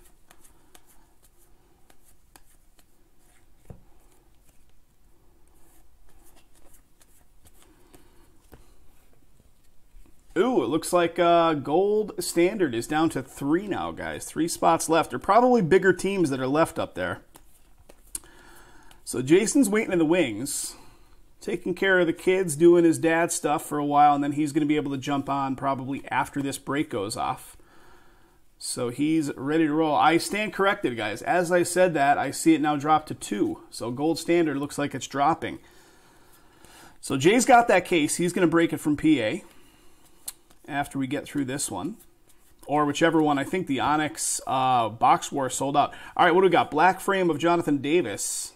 Ooh, it looks like gold standard is down to 3 now, guys. 3 spots left. There are probably bigger teams that are left up there. So Jason's waiting in the wings, taking care of the kids, doing his dad stuff for a while, and then he's going to be able to jump on probably after this break goes off. So he's ready to roll. I stand corrected, guys. As I said that, I see it now drop to 2. So gold standard looks like it's dropping. So Jay's got that case. He's going to break it from PA after we get through this one. Or whichever one. I think the Onyx Box War sold out. All right, what do we got? Black frame of Jonathan Davis.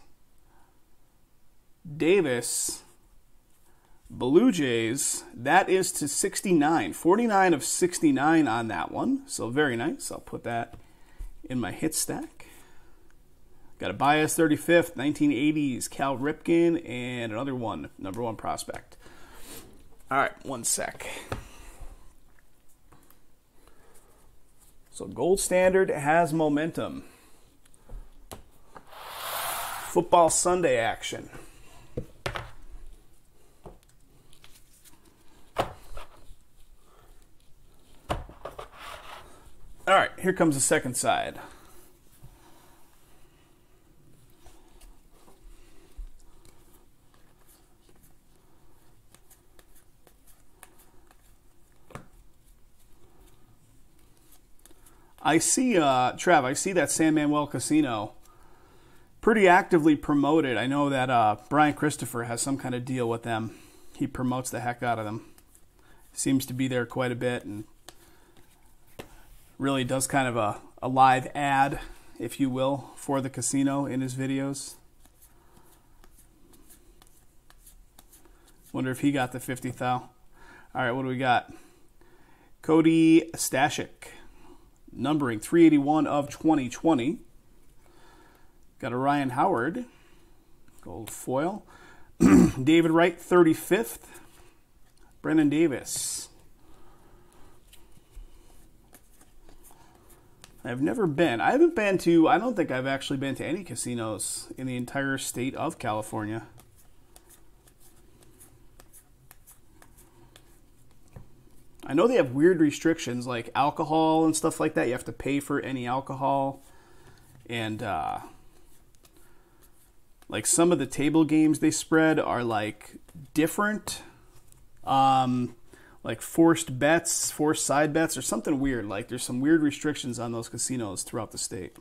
Blue Jays, that is to 69. 49 of 69 on that one. So very nice. I'll put that in my hit stack. Got a bias 35th, 1980s Cal Ripken, and another one, number one prospect. All right, one sec. So gold standard has momentum. Football Sunday action. All right, here comes the second side. I see, Trev, I see that San Manuel Casino pretty actively promoted. I know that Brian Christopher has some kind of deal with them. He promotes the heck out of them. Seems to be there quite a bit and really does kind of a live ad, if you will, for the casino in his videos. Wonder if he got the 50 thou. All right, what do we got? Cody Stashik, numbering 381 of 2020. Got a Ryan Howard, gold foil. David Wright, 35th. Brennan Davis. I've never been. I haven't been to, I don't think I've actually been to any casinos in the entire state of California. I know they have weird restrictions like alcohol and stuff like that. You have to pay for any alcohol. And like some of the table games they spread are like different. Like forced bets, forced side bets, or something weird. Like there's some weird restrictions on those casinos throughout the state.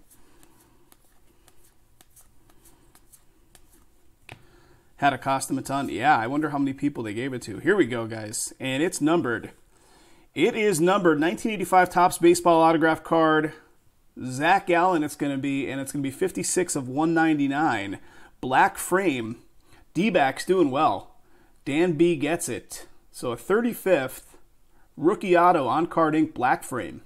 Had it cost them a ton? Yeah, I wonder how many people they gave it to. Here we go, guys. And it's numbered. It is numbered 1985 Topps Baseball Autograph Card. Zach Gallen it's going to be, and it's going to be 56 of 199. Black frame. D-backs doing well. Dan B gets it. So a 35th rookie auto on card ink black frame.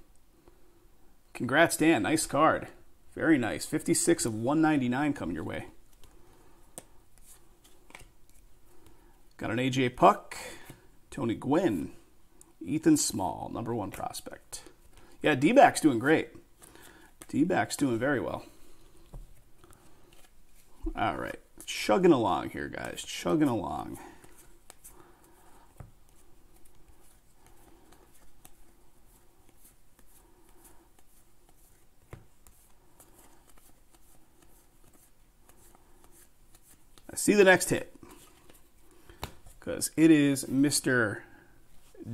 Congrats, Dan. Nice card. Very nice. 56 of 199 coming your way. Got an AJ Puck. Tony Gwynn. Ethan Small, #1 prospect. Yeah, D-backs doing great. D-backs doing very well. All right. Chugging along here, guys. Chugging along. I see the next hit. Because it is Mr.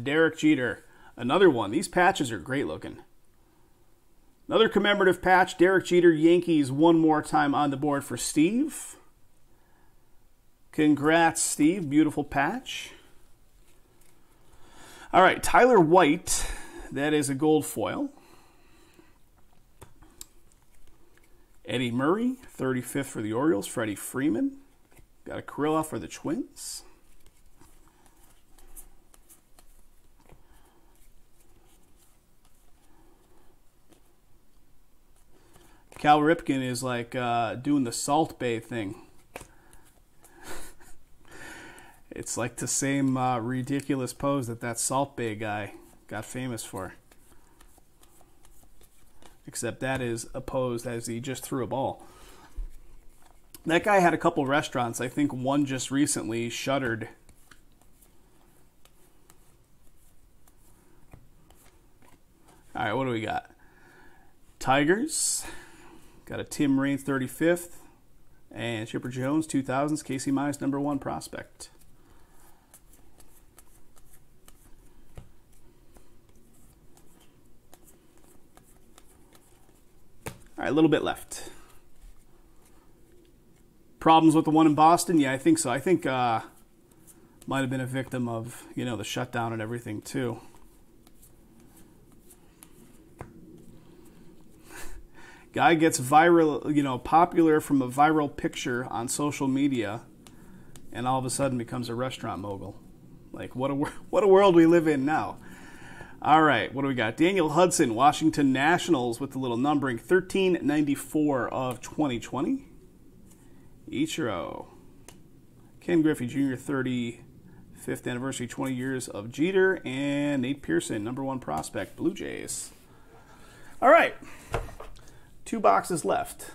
Derek Jeter. Another one. These patches are great looking. Another commemorative patch. Derek Jeter, Yankees, one more time on the board for Steve. Congrats, Steve. Beautiful patch. All right, Tyler White. That is a gold foil. Eddie Murray, 35th for the Orioles. Freddie Freeman. Got a Corilla for the Twins. Cal Ripken is like doing the Salt Bay thing. It's like the same ridiculous pose that Salt Bay guy got famous for. Except that is a pose as he just threw a ball. That guy had a couple restaurants. I think one just recently shuttered. All right, what do we got? Tigers. Got a Tim Raines 35th. And Chipper Jones 2000s. Casey Mize #1 prospect. All right, a little bit left. Problems with the one in Boston? Yeah, I think so. I think might have been a victim of, you know, the shutdown and everything too. Guy gets viral, you know, popular from a viral picture on social media, and all of a sudden becomes a restaurant mogul. Like, what a world we live in now. All right, what do we got? Daniel Hudson, Washington Nationals, with the little numbering, 1394 of 2020. Ichiro. Ken Griffey Jr., 35th anniversary, 20 years of Jeter. And Nate Pearson, #1 prospect, Blue Jays. All right. 2 boxes left.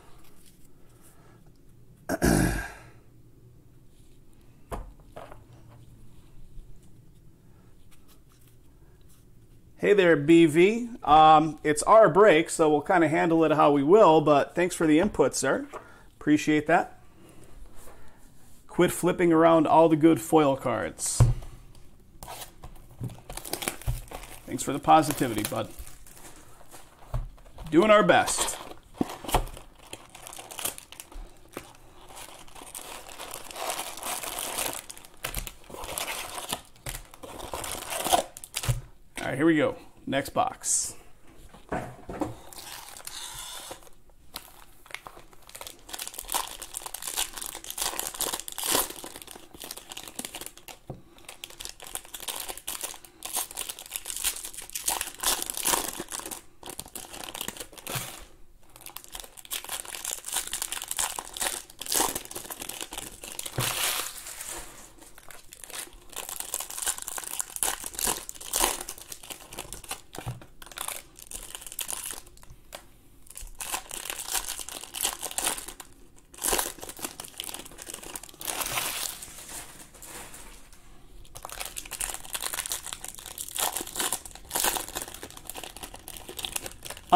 Hey there, BV. It's our break, so we'll kind of handle it how we will, but thanks for the input, sir. Appreciate that. Quit flipping around all the good foil cards. Thanks for the positivity, bud. Doing our best. All right, here we go. Next box.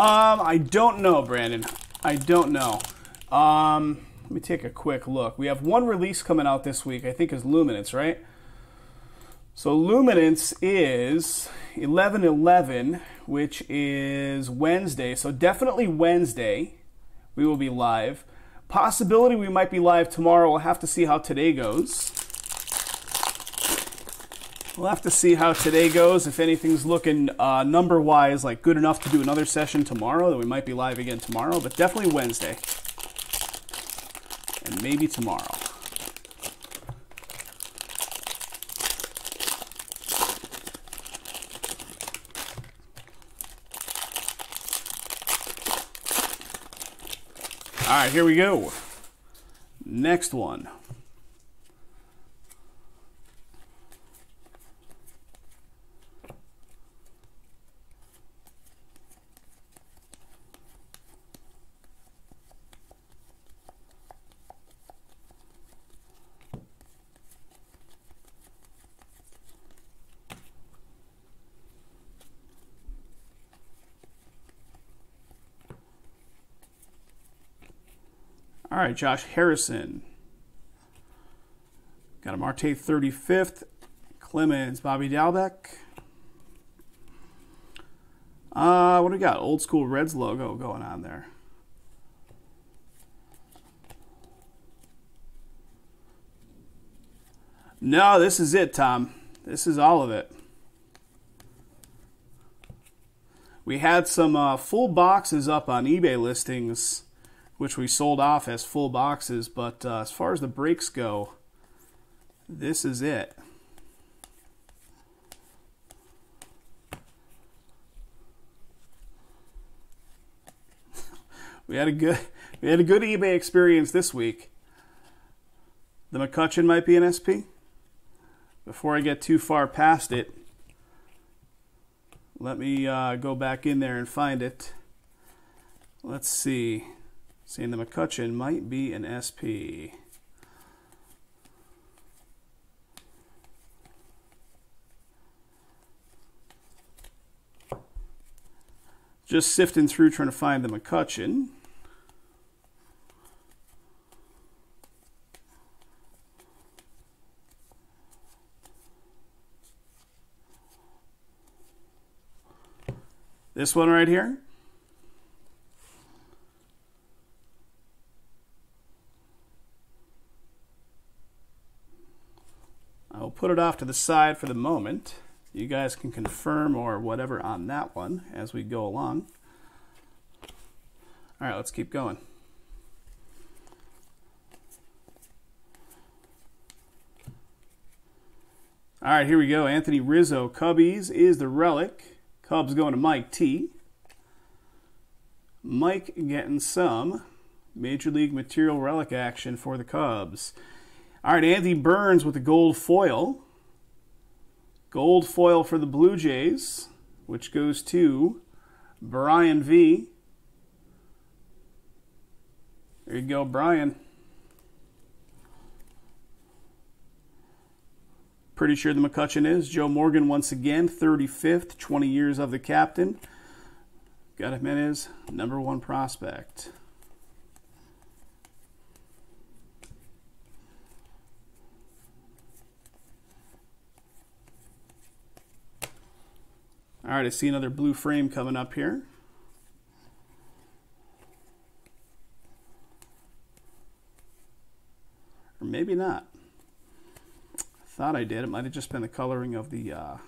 I don't know, Brandon. I don't know. Let me take a quick look. We have one release coming out this week, I think is Luminance, right? So Luminance is 11/11, which is Wednesday. So definitely Wednesday we will be live. Possibility we might be live tomorrow. We'll have to see how today goes. We'll have to see how today goes. If anything's looking number-wise like good enough to do another session tomorrow, then we might be live again tomorrow. But definitely Wednesday. And maybe tomorrow. All right, here we go. Next one. All right, Josh Harrison. Got a Marte 35th. Clemens, Bobby Dalbec. What do we got? Old school Reds logo going on there. No, this is it, Tom. This is all of it. We had some full boxes up on eBay listings, which we sold off as full boxes, but as far as the breaks go, this is it. We had a good eBay experience this week. The McCutchen might be an SP. Before I get too far past it, let me go back in there and find it. Let's see. Saying the McCutchen might be an SP. Just sifting through trying to find the McCutchen. This one right here. I'll put it off to the side for the moment. You guys can confirm or whatever on that one as we go along. All right, let's keep going. All right, here we go. Anthony Rizzo, Cubbies is the Relic. Cubs going to Mike T. Mike getting some Major League Material Relic action for the Cubs. All right, Andy Burns with the gold foil. Gold foil for the Blue Jays, which goes to Brian V. There you go, Brian. Pretty sure the McCutchen is. Joe Morgan once again, 35th, 20 years of the captain. Got him in his #1 prospect. All right, I see another blue frame coming up here. Or maybe not. I thought I did. It might have just been the coloring of the...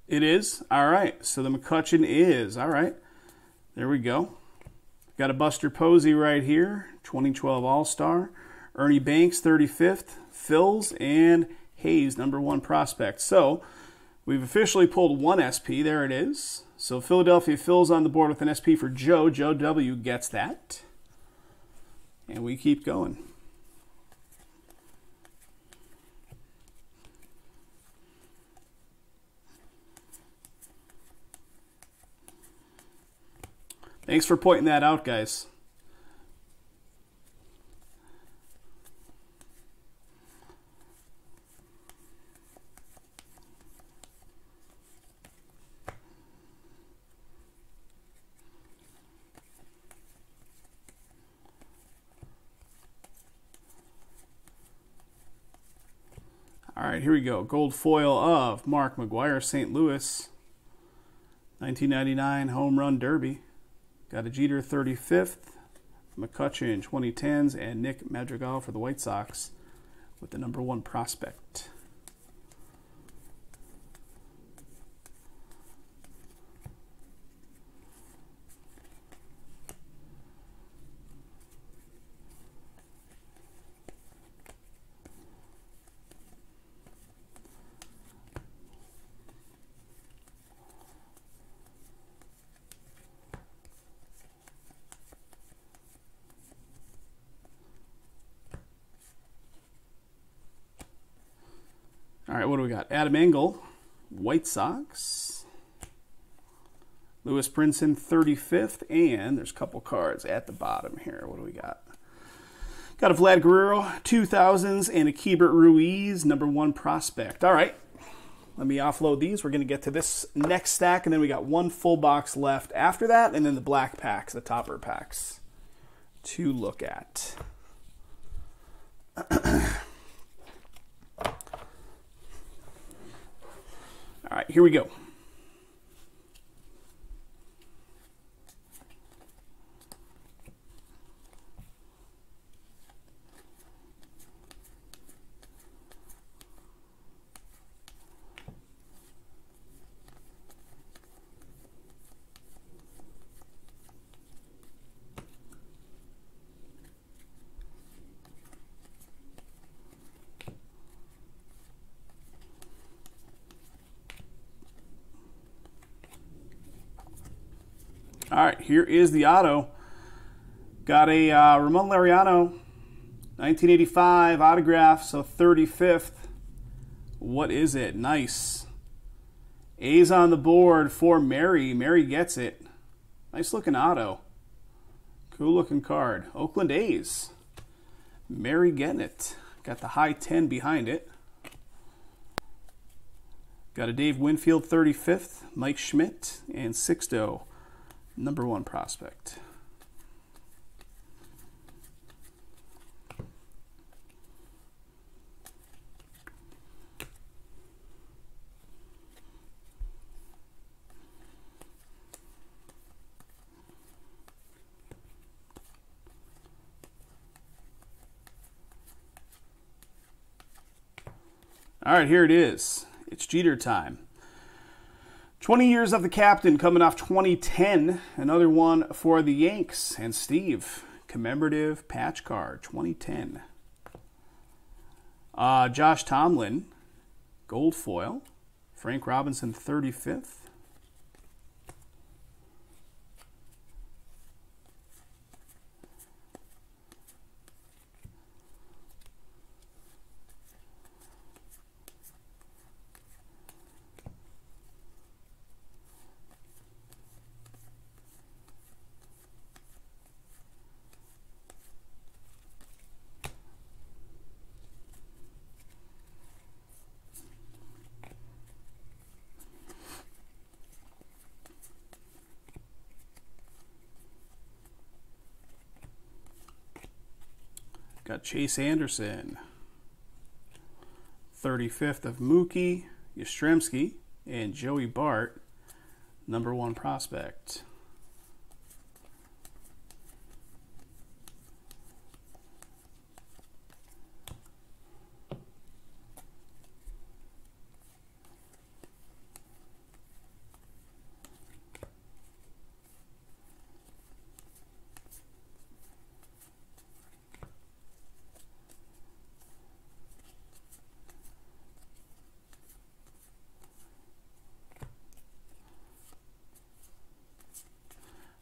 It is? All right. So the McCutchen is. All right. There we go. Got a Buster Posey right here, 2012 All-Star. Ernie Banks, 35th. Phils and Hayes, #1 prospect. So we've officially pulled one SP. There it is. So Philadelphia Phils on the board with an SP for Joe. Joe W gets that. And we keep going. Thanks for pointing that out, guys. right, here we go. Gold foil of Mark McGwire, St. Louis. 1999 Home Run Derby. Got a Jeter 35th, McCutchen 2010s, and Nick Madrigal for the White Sox with the #1 prospect. All right, what do we got? Adam Engel, White Sox. Lewis Brinson, 35th. And there's a couple cards at the bottom here. What do we got? Got a Vlad Guerrero, 2000s, and a Keibert Ruiz, #1 prospect. All right, let me offload these. We're going to get to this next stack, and then we got one full box left after that, and then the black packs, the topper packs, to look at. All right, here we go. All right, here is the auto. Got a Ramon Laureano, 1985 autograph, so 35th. What is it? Nice. A's on the board for Mary. Mary gets it. Nice looking auto. Cool looking card. Oakland A's. Mary getting it. Got the high 10 behind it. Got a Dave Winfield, 35th. Mike Schmidt and Sixto, #1 prospect. All right, here it is. It's Jeter time. 20 years of the captain coming off 2010. Another one for the Yanks. And Steve, commemorative patch card, 2010. Josh Tomlin, gold foil. Frank Robinson, 35th. Got Chase Anderson, 35th of Mookie, Yastrzemski, and Joey Bart, #1 prospect.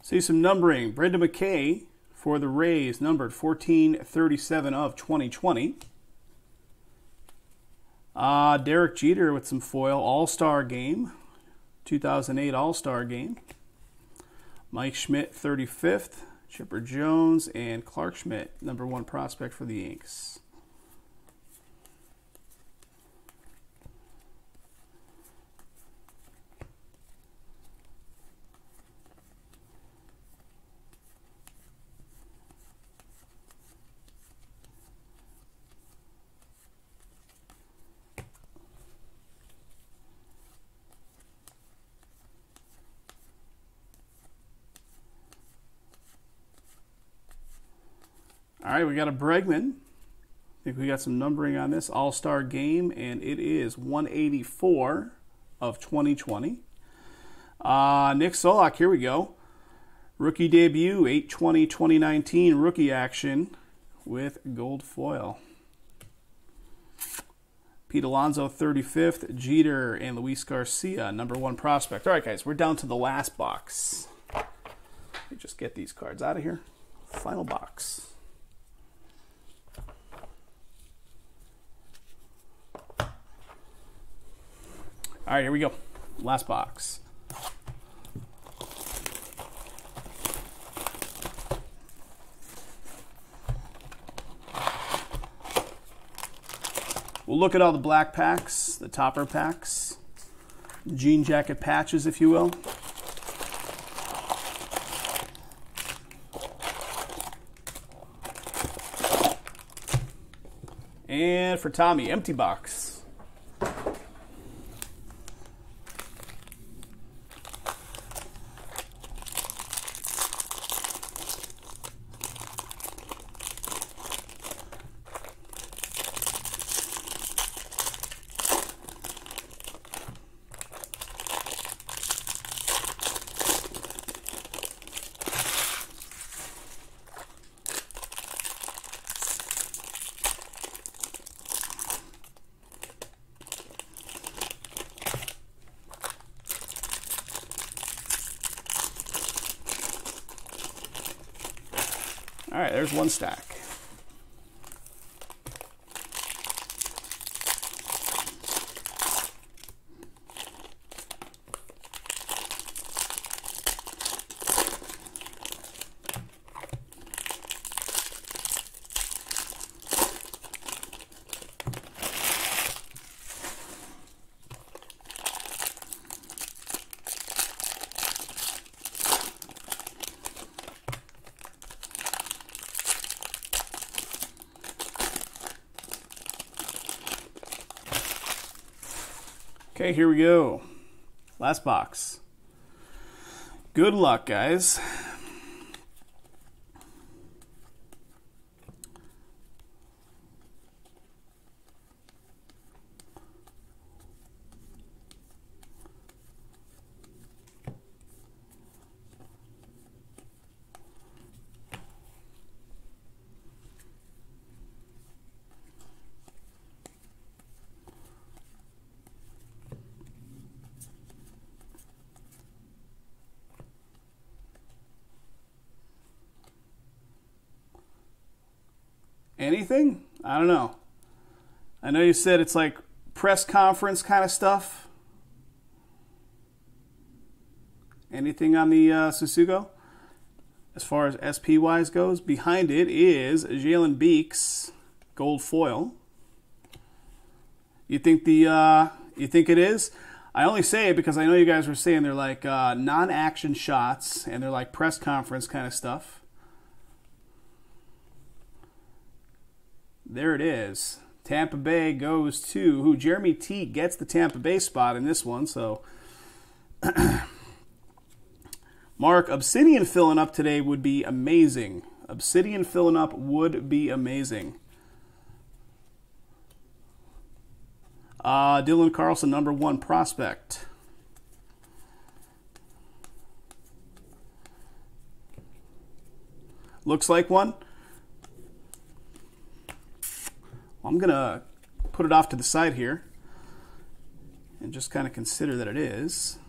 See some numbering. Brenda McKay for the Rays, numbered 1437 of 2020. Derek Jeter with some foil. All-Star Game, 2008 All-Star Game. Mike Schmidt, 35th. Chipper Jones and Clark Schmidt, #1 prospect for the Yanks. All right, we got a Bregman. I think we got some numbering on this All-Star game, and it is 184 of 2020. Nick Solak, here we go. Rookie debut, 8/20/2019 rookie action with gold foil. Pete Alonso, 35th. Jeter and Luis Garcia, #1 prospect. All right, guys, we're down to the last box. Let me just get these cards out of here. Final box. All right, here we go. Last box. We'll look at all the black packs, the topper packs, jean jacket patches, if you will. And for Tommy, empty box. All right, there's one stack. Okay, here we go. Last box. Good luck, guys. Anything? I don't know. I know you said it's like press conference kind of stuff. Anything on the Susugo? As far as SP-wise goes, behind it is Jalen Beeks gold foil. You think it is? I only say it because I know you guys were saying they're like non-action shots and they're like press conference kind of stuff. There it is. Tampa Bay goes to who? Jeremy T gets the Tampa Bay spot in this one. So, Mark, Obsidian filling up today would be amazing. Obsidian filling up would be amazing. Dylan Carlson, #1 prospect. Looks like one. I'm going to put it off to the side here and just kind of consider that it is.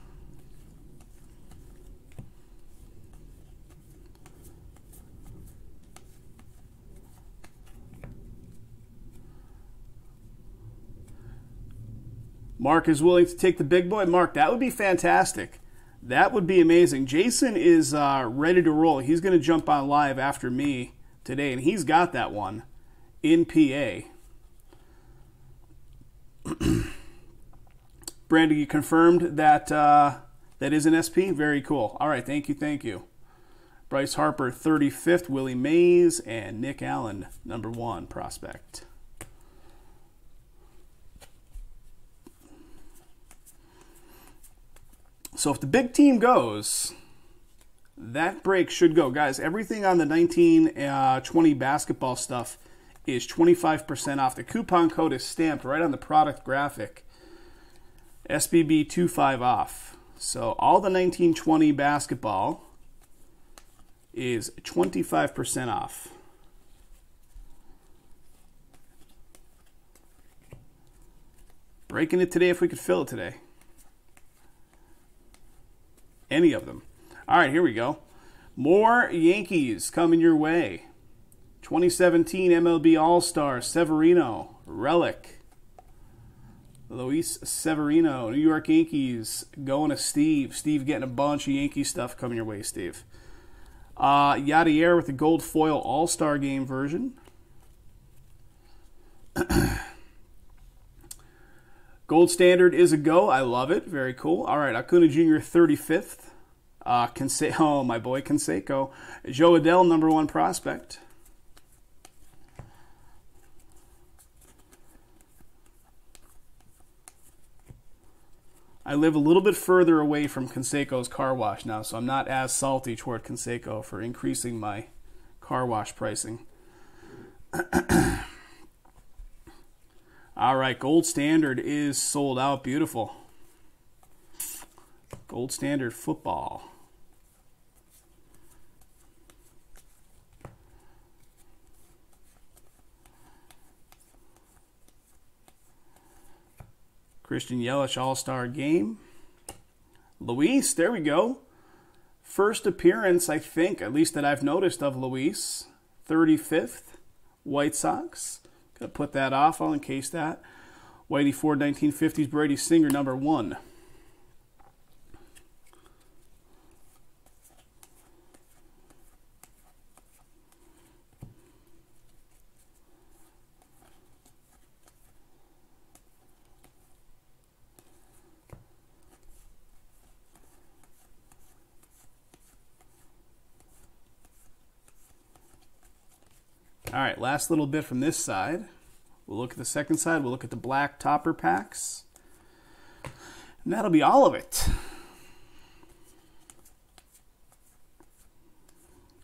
Mark is willing to take the big boy. Mark, that would be fantastic. That would be amazing. Jason is ready to roll. He's going to jump on live after me today, and he's got that one in PA. Brandon, you confirmed that that is an SP? Very cool. All right, thank you. Bryce Harper, 35th. Willie Mays and Nick Allen, #1 prospect. So if the big team goes, that break should go. Guys, everything on the 1920 basketball stuff is 25% off. The coupon code is stamped right on the product graphic. SBB25 off. So all the 1920 basketball is 25% off. Breaking it today if we could fill it today. Any of them. All right, here we go. More Yankees coming your way. 2017 MLB All-Star Severino, Relic. Luis Severino, New York Yankees, going to Steve. Steve getting a bunch of Yankee stuff coming your way, Steve. Yadier with the gold foil All-Star Game version. Gold Standard is a go. I love it. Very cool. All right, Acuna Jr. 35th. Oh, my boy Canseco. Joe Adell, number 1 prospect. I live a little bit further away from Canseco's car wash now, so I'm not as salty toward Canseco for increasing my car wash pricing. All right, Gold Standard is sold out. Beautiful. Gold Standard football. Christian Yelich All-Star Game. Luis, there we go. First appearance, I think, at least that I've noticed of Luis. 35th, White Sox. Gotta put that off. I'll encase that. Whitey Ford, 1950s. Brady Singer, number 1. All right, last little bit from this side. We'll look at the second side. We'll look at the black topper packs. And that'll be all of it.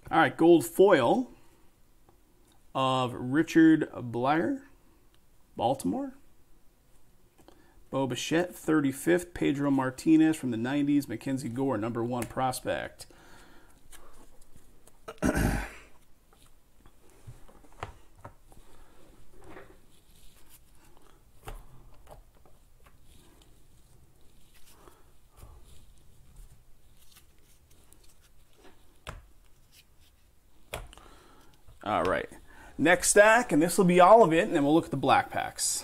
All right, gold foil of Richard Blair, Baltimore. Bo Bichette, 35th. Pedro Martinez from the 90s. Mackenzie Gore, number 1 prospect. All right, next stack, and this will be all of it, and then we'll look at the black packs.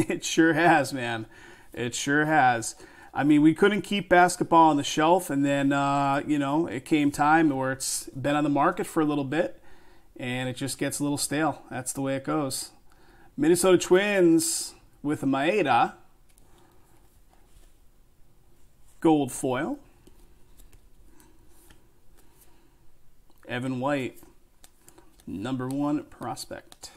It sure has, man. It sure has. I mean, we couldn't keep basketball on the shelf, and then, it came time where it's been on the market for a little bit, and it just gets a little stale. That's the way it goes. Minnesota Twins with Maeda. Gold foil. Evan White, number 1 prospect.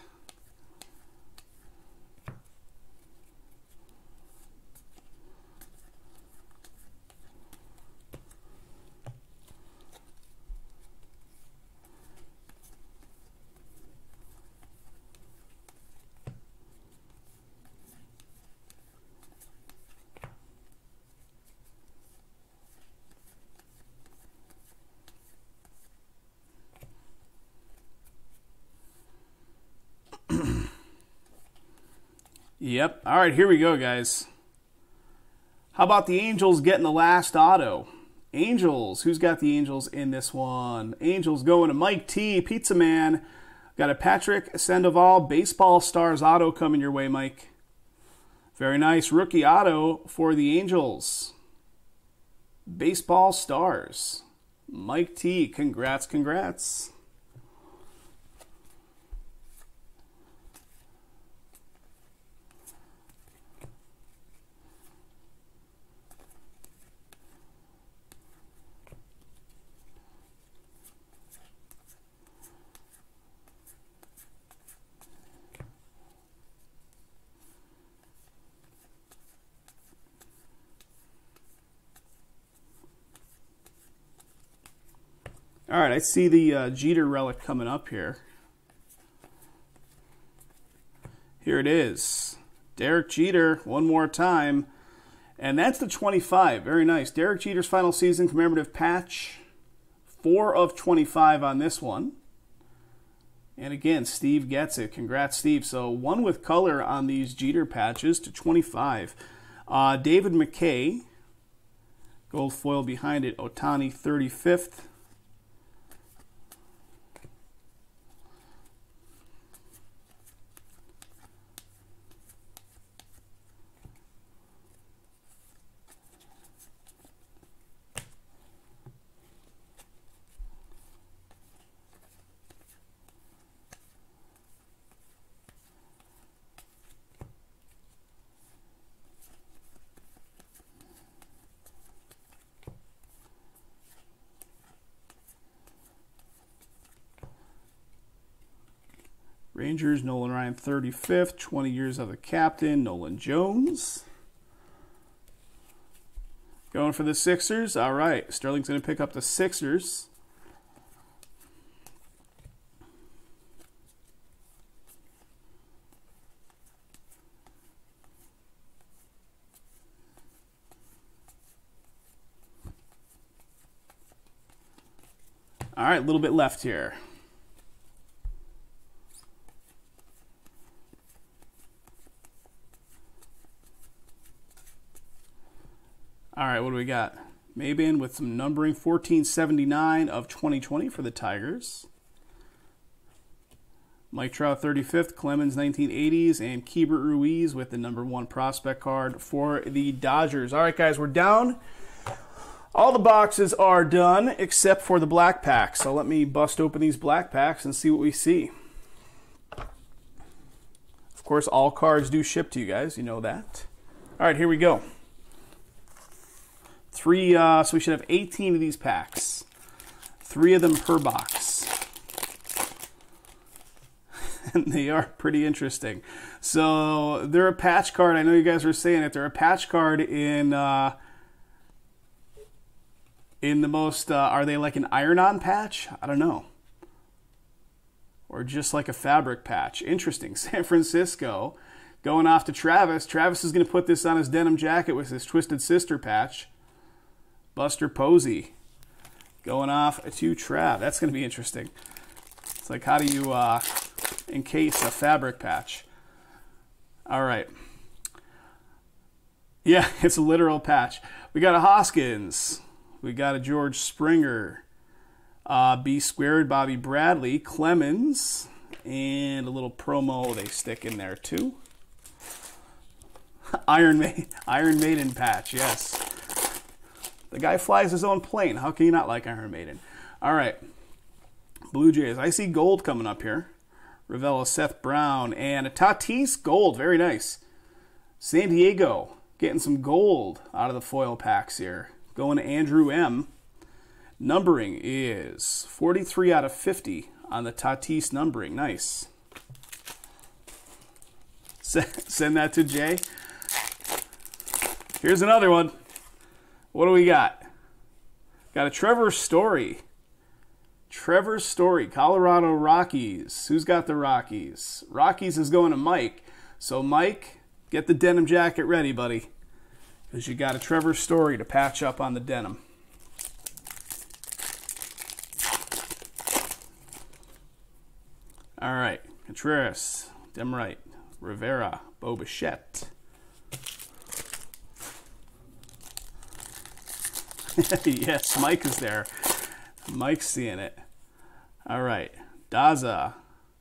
Yep. All right, here we go, guys. How about the Angels getting the last auto? Angels. Who's got the Angels in this one? Angels going to Mike T. Pizza Man. Got a Patrick Sandoval Baseball Stars auto coming your way, Mike. Very nice rookie auto for the Angels. Baseball Stars. Mike T, congrats, congrats. All right, I see the Jeter relic coming up here. Here it is. Derek Jeter, one more time. And that's the 25. Very nice. Derek Jeter's final season commemorative patch. 4 of 25 on this one. And again, Steve gets it. Congrats, Steve. So 1 with color on these Jeter patches to 25. David McKay. Gold foil behind it. Ohtani, 35th. Rangers, Nolan Ryan, 35th. 20 years of the captain, Nolan Jones. Going for the Sixers. All right, Sterling's going to pick up the Sixers. All right, a little bit left here. All right, what do we got? Maben with some numbering, 1479 of 2020 for the Tigers. Mike Trout, 35th. Clemens, 1980s. And Keibert Ruiz with the #1 prospect card for the Dodgers. All right, guys, we're down. All the boxes are done except for the black packs. So let me bust open these black packs and see what we see. Of course, all cards do ship to you guys. You know that. All right, here we go. So we should have 18 of these packs. 3 of them per box. And they are pretty interesting. So they're a patch card. I know you guys were saying it. They're a patch card in the most, are they like an iron-on patch? I don't know. Or just like a fabric patch. Interesting. San Francisco going off to Travis. Travis is going to put this on his denim jacket with his Twisted Sister patch. Buster Posey going off to Trav. That's going to be interesting. It's like, how do you encase a fabric patch? All right. Yeah, it's a literal patch. We got a Hoskins. We got a George Springer. B Squared, Bobby Bradley. Clemens. And a little promo they stick in there too. Iron Maiden patch, yes. The guy flies his own plane. How can you not like Iron Maiden? All right. Blue Jays. I see gold coming up here. Ravello, Seth Brown, and a Tatis gold. Very nice. San Diego getting some gold out of the foil packs here. Going to Andrew M. Numbering is 43 out of 50 on the Tatis numbering. Nice. Send that to Jay. Here's another one. What do we got? Got a Trevor Story. Trevor Story, Colorado Rockies. Who's got the Rockies? Rockies is going to Mike. So, Mike, get the denim jacket ready, buddy. Because you got a Trevor Story to patch up on the denim. All right. Contreras, Demright, Rivera, Bo Bichette. Yes, Mike is there. Mike's seeing it. All right. Daza.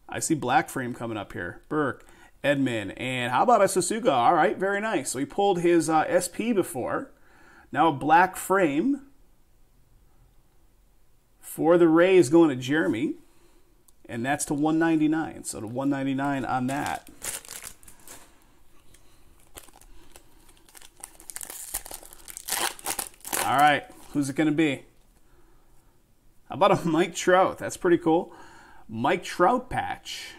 I see black frame coming up here. Burke, Edman, and how about a Sasuga? All right, very nice. So he pulled his SP before. Now a black frame. For the Rays, going to Jeremy. And that's to 199. So to 199 on that. All right, who's it going to be? How about a Mike Trout? That's pretty cool. Mike Trout patch.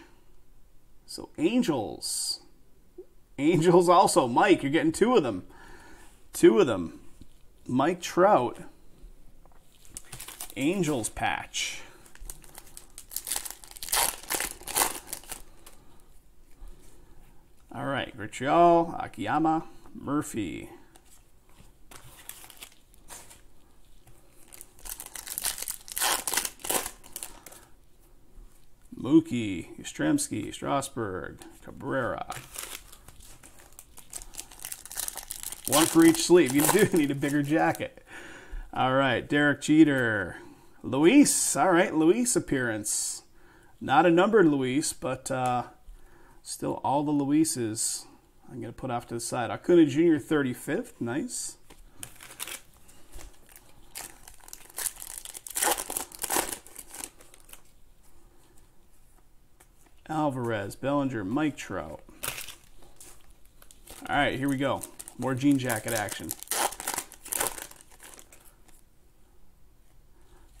So Angels. Angels also. Mike, you're getting two of them. Two of them. Mike Trout. Angels patch. All right, Grichol, Akiyama, Murphy. Mookie, Yastrzemski, Strasburg, Cabrera. One for each sleeve. You do need a bigger jacket. All right, Derek Jeter. Luis. All right, Luis appearance. Not a numbered Luis, but still all the Luises I'm going to put off to the side. Acuna Jr. 35th. Nice. Alvarez, Bellinger, Mike Trout. All right, here we go. More jean jacket action.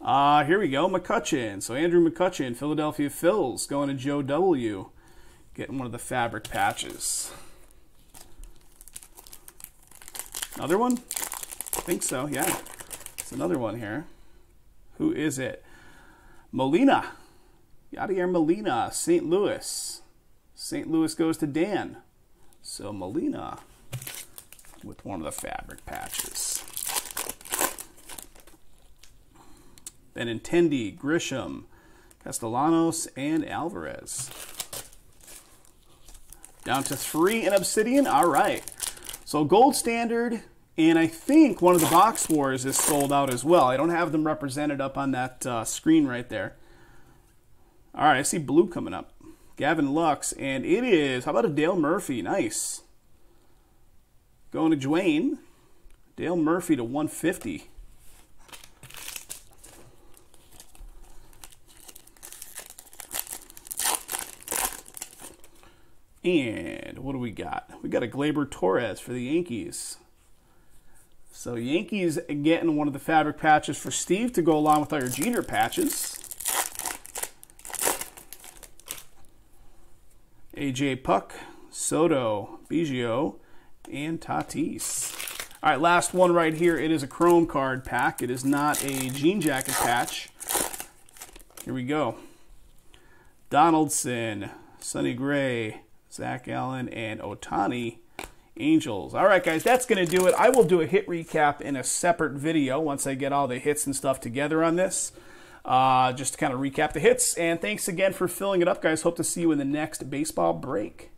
Here we go, McCutchen. So Andrew McCutchen, Philadelphia Phils, going to Joe W. Getting one of the fabric patches. Another one? I think so, yeah. It's another one here. Who is it? Molina. Yadier Molina, St. Louis. St. Louis goes to Dan. So Molina with one of the fabric patches. Benintendi, Grisham, Castellanos, and Alvarez. Down to 3 in Obsidian. All right. So Gold Standard, and I think one of the Box Wars is sold out as well. I don't have them represented up on that screen right there. All right, I see blue coming up. Gavin Lux, and it is, how about a Dale Murphy? Nice. Going to Dwayne. Dale Murphy to 150. And what do we got? We got a Gleyber Torres for the Yankees. So Yankees getting one of the fabric patches for Steve to go along with all your Jeter patches. AJ Puck, Soto, Biggio, and Tatis. All right, last one right here. It is a Chrome card pack. It is not a jean jacket patch. Here we go. Donaldson, Sonny Gray, Zach Allen, and Ohtani. Angels. All right, guys, that's going to do it. I will do a hit recap in a separate video once I get all the hits and stuff together on this. Just to kind of recap the hits. And thanks again for filling it up, guys. Hope to see you in the next baseball break.